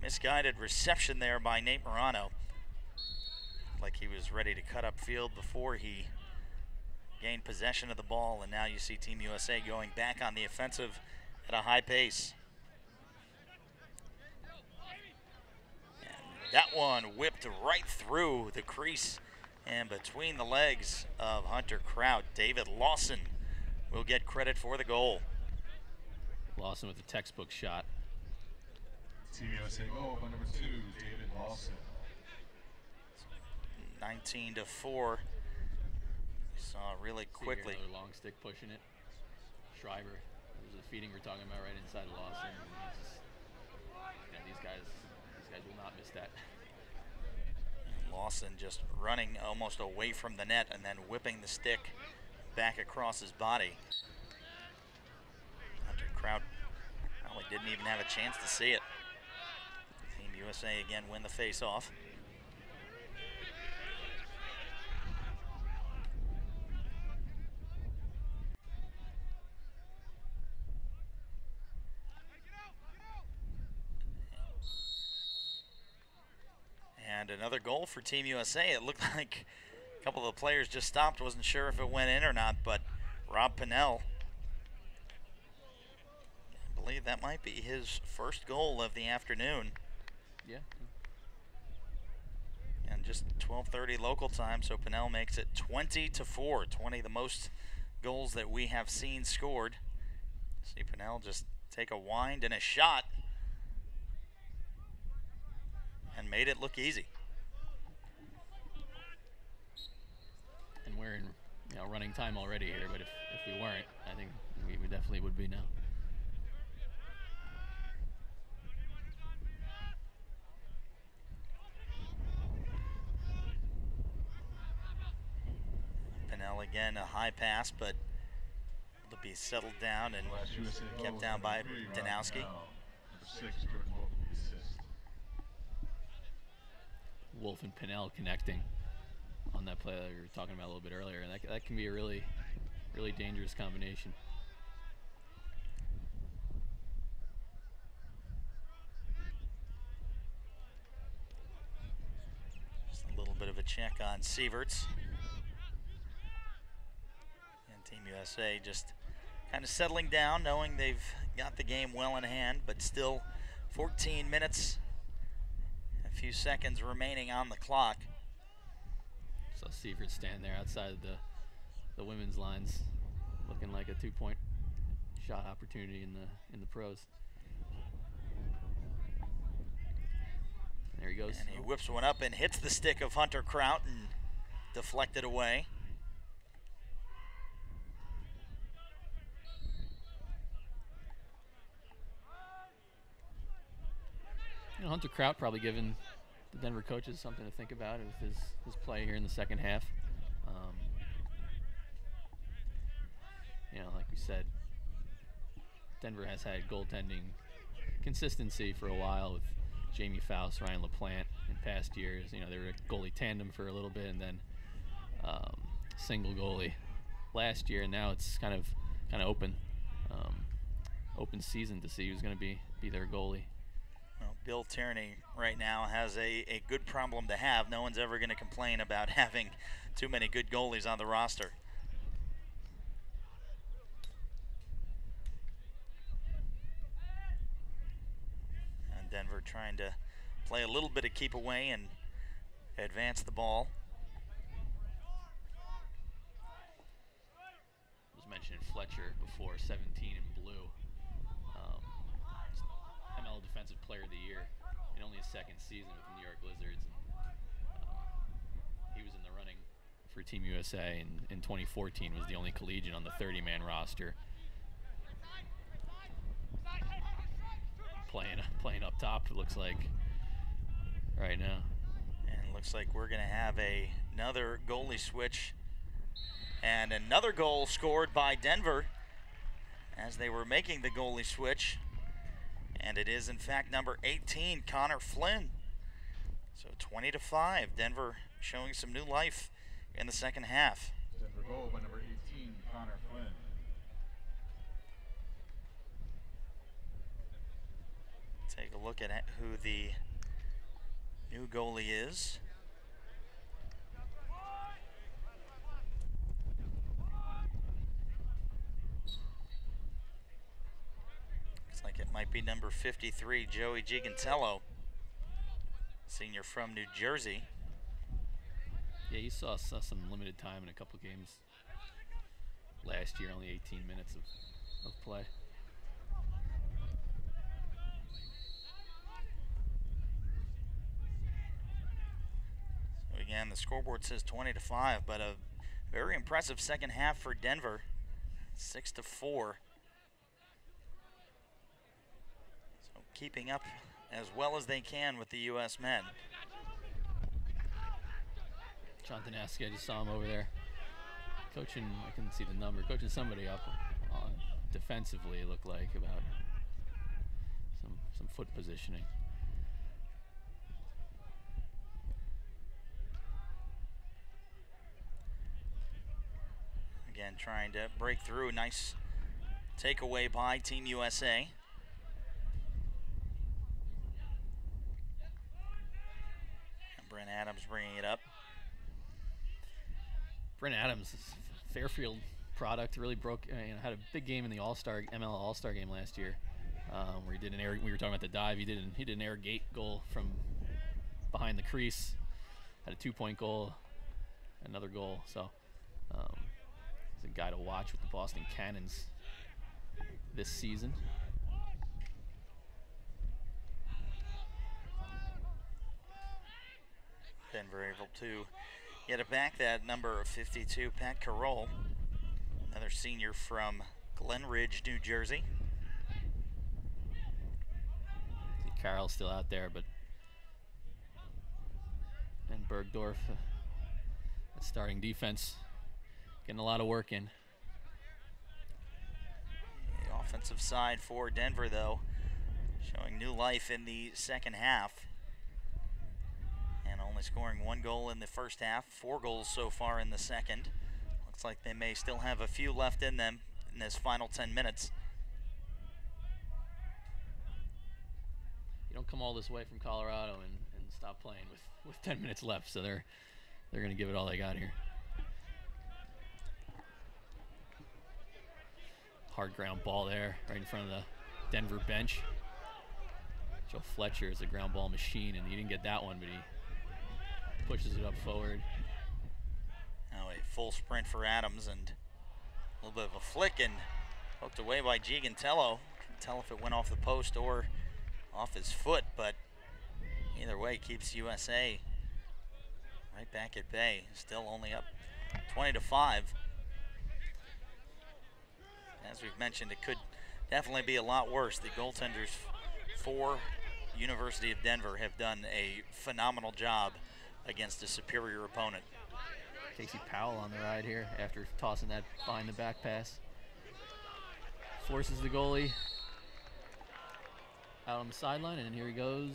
misguided reception there by Nate Morano. Like he was ready to cut upfield before he gained possession of the ball, and now you see Team USA going back on the offensive at a high pace. And that one whipped right through the crease and between the legs of Hunter Kraut. David Lawson will get credit for the goal. Lawson with a textbook shot. Team USA goal by number 2, David Lawson. 19-4. We saw really quickly. Another long stick pushing it. Schreiber. There's a feeding we're talking about right inside of Lawson. These guys will not miss that. Lawson just running almost away from the net and then whipping the stick back across his body. Hunter Kraut probably didn't even have a chance to see it. Team USA again win the face-off. And another goal for Team USA. It looked like a couple of the players just stopped. Wasn't sure if it went in or not, but Rob Pinnell, I believe that might be his first goal of the afternoon. Yeah. And just 12:30 local time, so Pinnell makes it 20-4. 20 the most goals that we have seen scored. See Pinnell just take a wind and a shot and made it look easy. And we're in running time already here, but if we weren't, I think we definitely would be now. Pinnell again, a high pass, but to be settled down and kept down by Danowski. Wolf and Pinnell connecting on that play that we were talking about a little bit earlier, and that can be a really, really dangerous combination. Just a little bit of a check on Sieverts. And Team USA just kind of settling down, knowing they've got the game well in hand, but still 14 minutes, a few seconds remaining on the clock. So Sieverts stand there outside of the women's lines, looking like a 2-point shot opportunity in the pros. There he goes. And he whips one up and hits the stick of Hunter Kraut and deflected away. Hunter Kraut probably giving the Denver coaches something to think about with his play here in the second half. Like we said, Denver has had goaltending consistency for a while with Jamie Faust, Ryan LaPlante in past years. They were a goalie tandem for a little bit, and then single goalie last year, and now it's kind of open season to see who's going to be their goalie. Well, Bill Tierney right now has a good problem to have. No one's ever going to complain about having too many good goalies on the roster. And Denver trying to play a little bit of keep away and advance the ball. I was mentioning Fletcher before, 17 in blue. ML Defensive Player of the Year in only his second season with the New York Lizards. And, he was in the running for Team USA, and in 2014 was the only collegian on the 30-man roster. Playing up top, it looks like, right now. And it looks like we're going to have another goalie switch. And another goal scored by Denver as they were making the goalie switch. And it is, in fact, number 18, Connor Flynn. So 20-5, Denver showing some new life in the second half. Denver goal by number 18, Connor Flynn. Take a look at who the new goalie is. Looks like it might be number 53, Joey Gigantello, senior from New Jersey. Yeah, you saw some limited time in a couple games last year, only 18 minutes of play. So again, the scoreboard says 20-5, but a very impressive second half for Denver, 6-4. So keeping up as well as they can with the U.S. men. John Danowski, I just saw him over there coaching. I couldn't see the number. Coaching somebody up on defensively. It looked like about some foot positioning. Again, trying to break through. Nice takeaway by Team USA. And Brent Adams bringing it up. Brent Adams is a Fairfield product. Really broke. Had a big game in the All-Star ML All-Star game last year, where he did an air. We were talking about the dive. He did an air gate goal from behind the crease. Had a 2-point goal, another goal. So he's a guy to watch with the Boston Cannons this season. Denver able to get it back. That number 52, Pat Carroll, another senior from Glen Ridge, New Jersey. See Carroll's still out there, but and Bergdorf, that starting defense, getting a lot of work in. The offensive side for Denver, though, showing new life in the second half. And only scoring 1 goal in the first half, 4 goals so far in the second. Looks like they may still have a few left in them in this final 10 minutes. You don't come all this way from Colorado and stop playing with 10 minutes left, so they're going to give it all they got here. Hard ground ball there, right in front of the Denver bench. Joe Fletcher is a ground ball machine, and he didn't get that one, but he pushes it up forward. Now a full sprint for Adams, and a little bit of a flick, and hooked away by Gigantello. Can't tell if it went off the post or off his foot, but either way, keeps USA right back at bay. Still only up 20-5. As we've mentioned, it could definitely be a lot worse. The goaltenders for University of Denver have done a phenomenal job against a superior opponent. Casey Powell on the ride here after tossing that behind the back pass. Forces the goalie out on the sideline, and here he goes.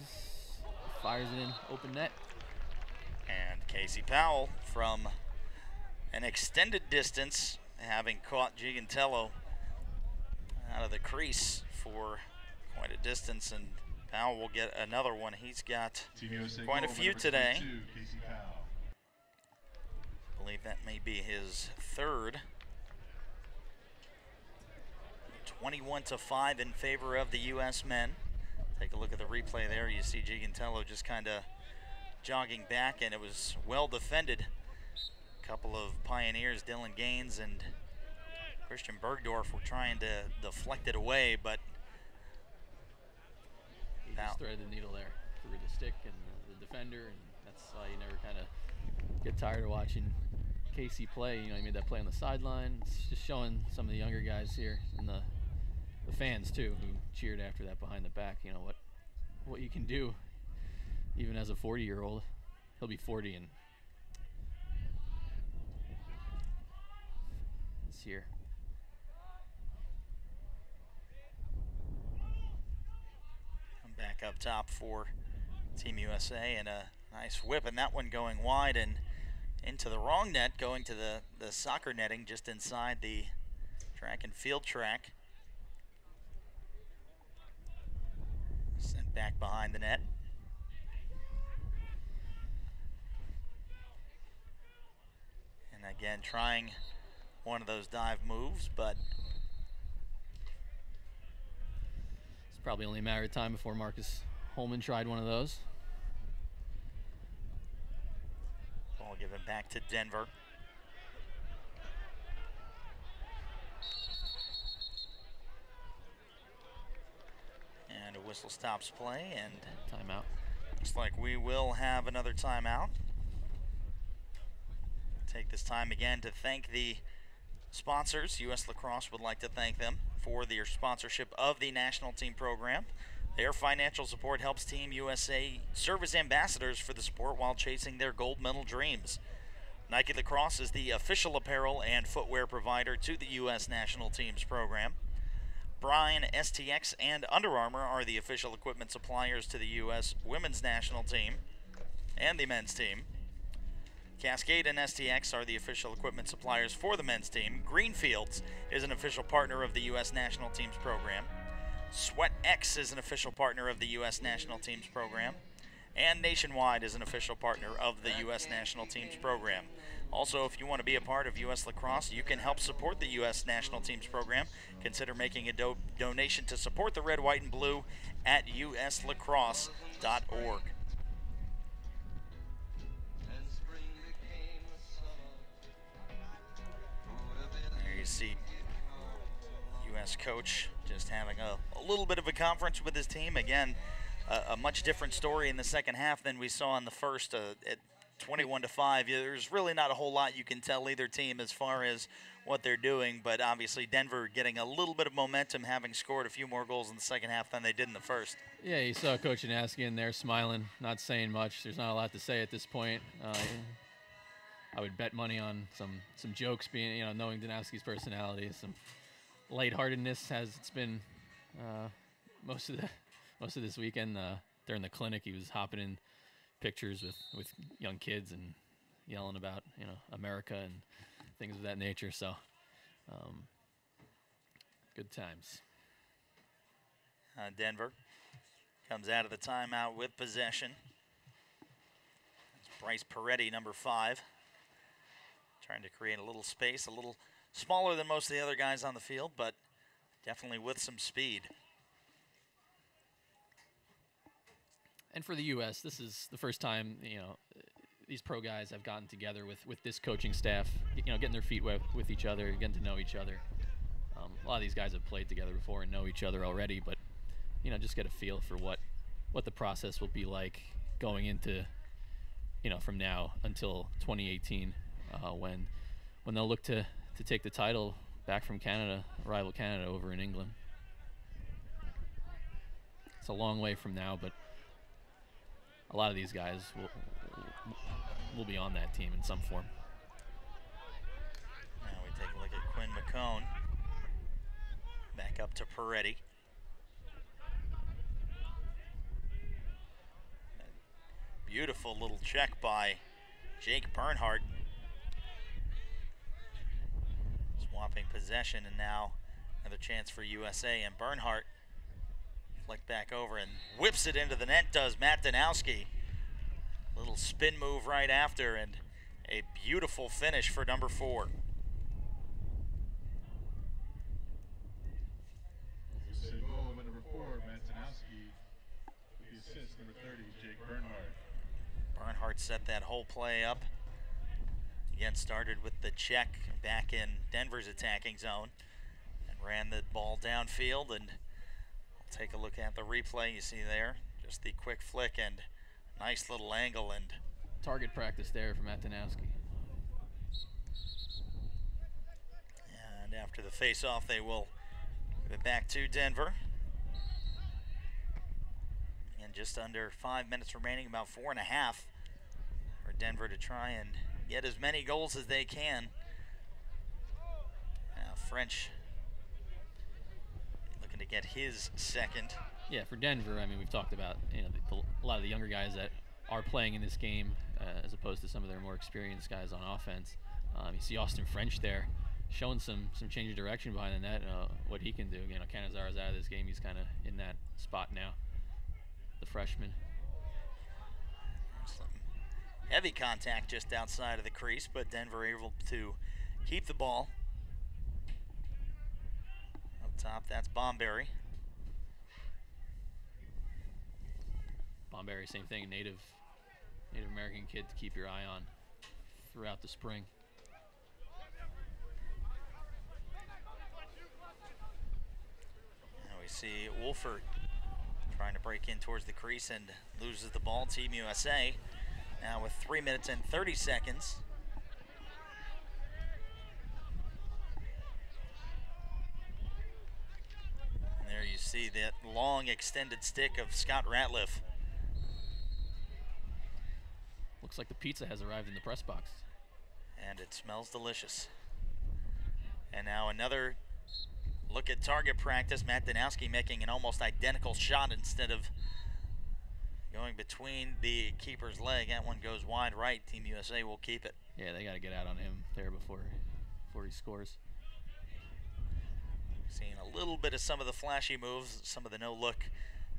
Fires it in, open net. And Casey Powell from an extended distance, having caught Gigantello out of the crease for quite a distance, and Powell will get another one. He's got quite a few today. I believe that may be his third. 21-5 in favor of the U.S. men. Take a look at the replay there. You see Gigantello just kind of jogging back, and it was well defended. A couple of pioneers, Dylan Gaines and Christian Bergdorf, were trying to deflect it away, but he just threaded the needle there through the stick and the defender, and that's why you never kind of get tired of watching Casey play. You know, he made that play on the sideline. It's just showing some of the younger guys here and the fans too, who cheered after that behind the back. You know what you can do, even as a 40-year-old. He'll be 40 in this year. Back up top for Team USA, and a nice whip, and that one going wide and into the wrong net, going to the soccer netting just inside the track and field track. Sent back behind the net. And again, trying one of those dive moves, but probably only a matter of time before Marcus Holman tried one of those. Ball given back to Denver. And a whistle stops play, and timeout. Looks like we will have another timeout. Take this time again to thank the sponsors. U.S. Lacrosse would like to thank them for their sponsorship of the national team program. Their financial support helps Team USA serve as ambassadors for the sport while chasing their gold medal dreams. Nike Lacrosse is the official apparel and footwear provider to the U.S. national team's program. Bryan, STX, and Under Armour are the official equipment suppliers to the U.S. women's national team and the men's team. Cascade and STX are the official equipment suppliers for the men's team. Greenfields is an official partner of the U.S. national team's program. SweatX is an official partner of the U.S. national team's program. and Nationwide is an official partner of the U.S. National Teams program. Also, if you want to be a part of U.S. Lacrosse, you can help support the U.S. National Teams program. Consider making a donation to support the red, white, and blue at uslacrosse.org. There you see U.S. coach just having a little bit of a conference with his team. Again, a much different story in the second half than we saw in the first at 21-5. There's really not a whole lot you can tell either team as far as what they're doing, but obviously Denver getting a little bit of momentum, having scored a few more goals in the second half than they did in the first. Yeah, you saw Coach Janaski in there smiling, not saying much. There's not a lot to say at this point. I would bet money on some jokes being, knowing Janaski's personality, some lightheartedness as it's been most of this weekend. During the clinic, he was hopping in pictures with young kids and yelling about America and things of that nature. So good times. Denver comes out of the timeout with possession. It's Bryce Peretti, number 5, trying to create a little space, a little smaller than most of the other guys on the field, but definitely with some speed. And for the U.S., this is the first time, these pro guys have gotten together with this coaching staff, getting their feet wet with each other, getting to know each other. A lot of these guys have played together before and know each other already, but, just get a feel for what the process will be like going into, from now until 2018, when they'll look to take the title back from Canada, rival Canada, over in England. It's a long way from now, but a lot of these guys will be on that team in some form. Now we take a look at Quinn McCone. Back up to Peretti. Beautiful little check by Jake Bernhardt. Swapping possession, and now another chance for USA, and Bernhardt flick back over and whips it into the net, does Matt Danowski. Little spin move right after, and a beautiful finish for number 4. Goal with number 4, Matt Danowski. With the assist, number 30, Jake Bernhardt. Bernhardt set that whole play up. Again, started with the check back in Denver's attacking zone and ran the ball downfield, and take a look at the replay. You see there just the quick flick and nice little angle, and target practice there for Matt Danowski. And after the face-off, they will give it back to Denver. And just under 5 minutes remaining, about 4.5 for Denver to try and get as many goals as they can. Now French looking to get his second. Yeah, for Denver, I mean, we've talked about a lot of the younger guys that are playing in this game as opposed to some of their more experienced guys on offense. You see Austin French there showing some change of direction behind the net, what he can do. Canizaro's out of this game. He's kind of in that spot now, the freshman. Some heavy contact just outside of the crease, but Denver able to keep the ball. Up top, that's Bomberry. Bomberry, same thing, Native American kid to keep your eye on throughout the spring. Now we see Wolford trying to break in towards the crease and loses the ball. Team USA now with 3 minutes and 30 seconds. And there you see that long extended stick of Scott Ratliff. Looks like the pizza has arrived in the press box. And it smells delicious. And now another look at target practice. Matt Danowski making an almost identical shot instead of going between the keeper's leg. That one goes wide right. Team USA will keep it. Yeah, they got to get out on him there before he scores. Seeing a little bit of some of the flashy moves, some of the no-look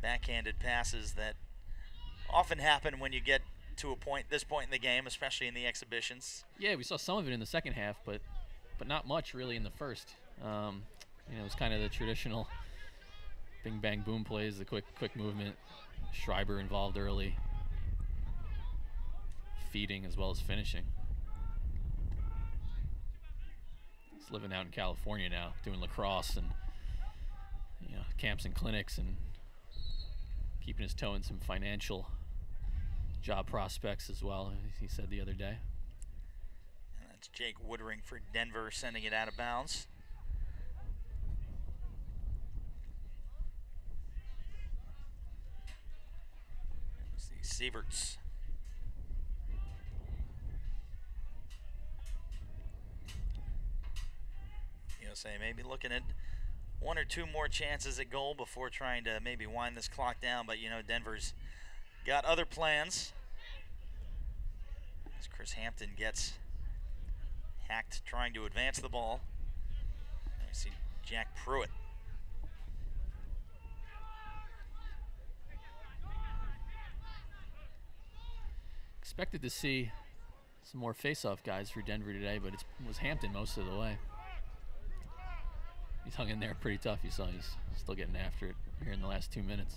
backhanded passes that often happen when you get to this point in the game, especially in the exhibitions. Yeah, we saw some of it in the second half, but not much really in the first. It was kind of the traditional bing bang boom plays, the quick movement. Schreiber involved early, feeding as well as finishing. He's living out in California now, doing lacrosse and camps and clinics, and keeping his toe in some financial job prospects as well, he said the other day. And that's Jake Woodring for Denver sending it out of bounds. See Sieverts. USA maybe looking at one or two more chances at goal before trying to maybe wind this clock down, but Denver's got other plans. As Chris Hampton gets hacked trying to advance the ball. I see Jack Pruitt. Expected to see some more face-off guys for Denver today, but it was Hampton most of the way. He's hung in there pretty tough. You saw he's still getting after it here in the last 2 minutes.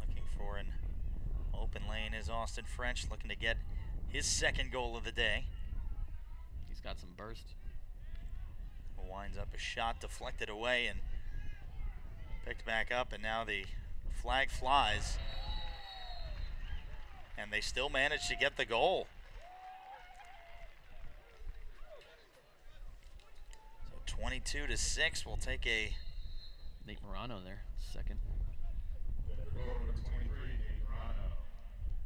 Looking for an open lane is Austin French, looking to get his second goal of the day. He's got some burst. Winds up a shot, deflected away, and picked back up, and now the flag flies. And they still manage to get the goal. So 22-6, we'll take a... Nate Morano there, second.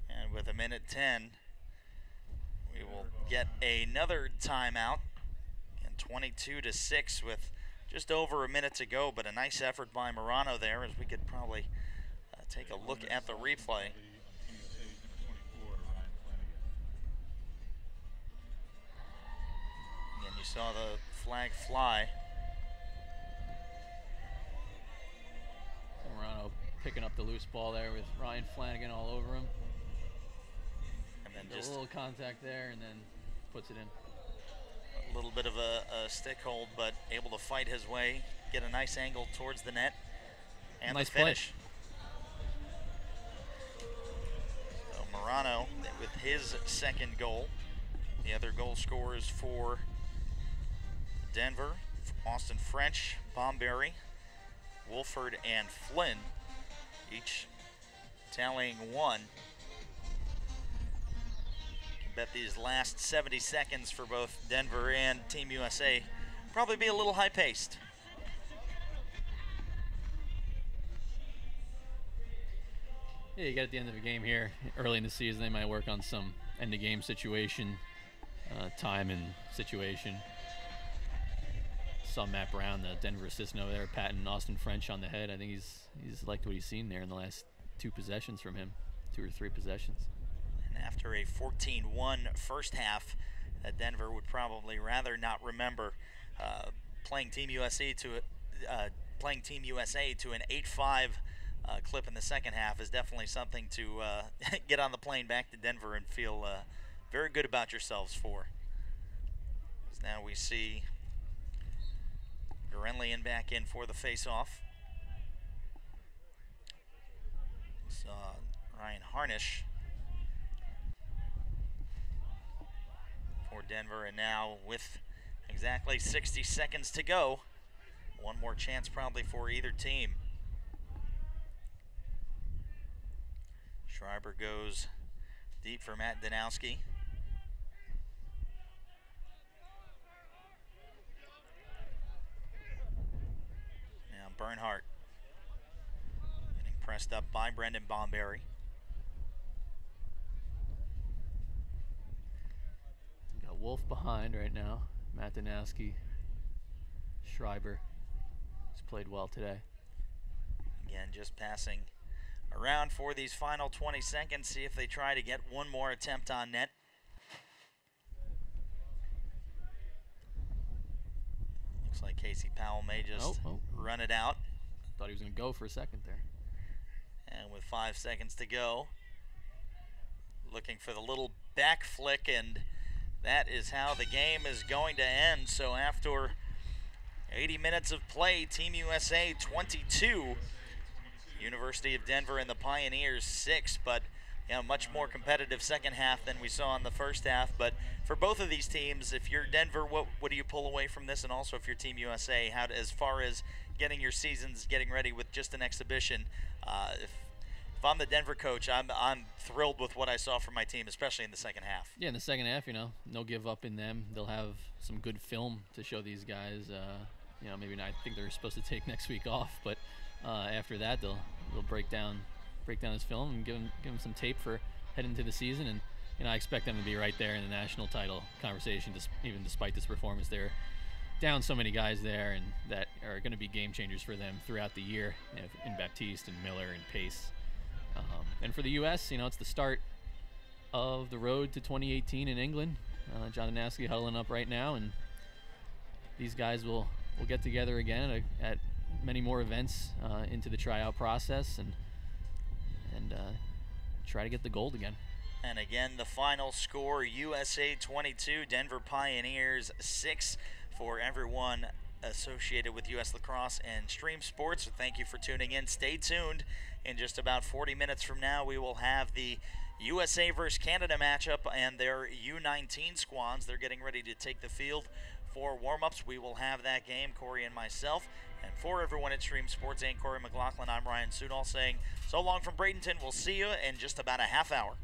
And with 1:10, we will get another timeout. And 22-6 with just over a minute to go, but a nice effort by Morano there, as we could probably take a look at the replay. And you saw the flag fly. Morano picking up the loose ball there with Ryan Flanagan all over him. And then just a little contact there, and then puts it in. A little bit of a stick hold, but able to fight his way, get a nice angle towards the net, and nice the finish. So Morano with his second goal. The other goal scorers for Denver, Austin French, Bomberry, Wolford, and Flynn, each tallying one. Bet these last 70 seconds for both Denver and Team USA probably be a little high-paced. Yeah, you get at the end of a game here, early in the season, they might work on some end-of-game situation, time and situation. Saw Matt Brown, the Denver assistant over there, patting Austin French on the head. I think he's liked what he's seen there in the last 2 possessions from him, 2 or 3 possessions. And after a 14-1 first half, Denver would probably rather not remember playing Team USA to an 8-5 clip in the second half is definitely something to get on the plane back to Denver and feel very good about yourselves for. As now we see Gorenlian back in for the face-off. Saw Ryan Harnish for Denver, and now with exactly 60 seconds to go, one more chance probably for either team. Schreiber goes deep for Matt Danowski. Now Bernhardt getting pressed up by Brendan Bomberry. Got Wolf behind right now. Matt Danowski. Schreiber has played well today. Again, just passing around for these final 20 seconds. See if they try to get one more attempt on net. Looks like Casey Powell may just run it out. Thought he was going to go for a second there. And with 5 seconds to go, looking for the little back flick, and that is how the game is going to end. So after 80 minutes of play, Team USA 22, University of Denver and the Pioneers 6, but much more competitive second half than we saw in the first half. But for both of these teams, if you're Denver, what do you pull away from this? And also if you're Team USA, as far as getting your seasons, getting ready with just an exhibition, if I'm the Denver coach, I'm thrilled with what I saw from my team, especially in the second half. Yeah, in the second half, no give up in them. They'll have some good film to show these guys. Maybe not. I think they're supposed to take next week off, but after that, they'll break down his film and give him some tape for heading into the season. And I expect them to be right there in the national title conversation, even despite this performance. They're down so many guys there, and that are going to be game changers for them throughout the year, in Baptiste and Miller and Pace. And for the U.S., it's the start of the road to 2018 in England. John Danowski huddling up right now, and these guys will get together again at many more events into the tryout process and try to get the gold again. And again, the final score, USA 22, Denver Pioneers 6. For everyone associated with U.S. Lacrosse and Stream Sports, so thank you for tuning in. Stay tuned. In just about 40 minutes from now, we will have the USA versus Canada matchup and their U19 squads. They're getting ready to take the field for warm-ups. We will have that game, Corey and myself. And for everyone at Stream Sports and Corey McLaughlin, I'm Ryan Sudol saying so long from Bradenton. We'll see you in just about a half hour.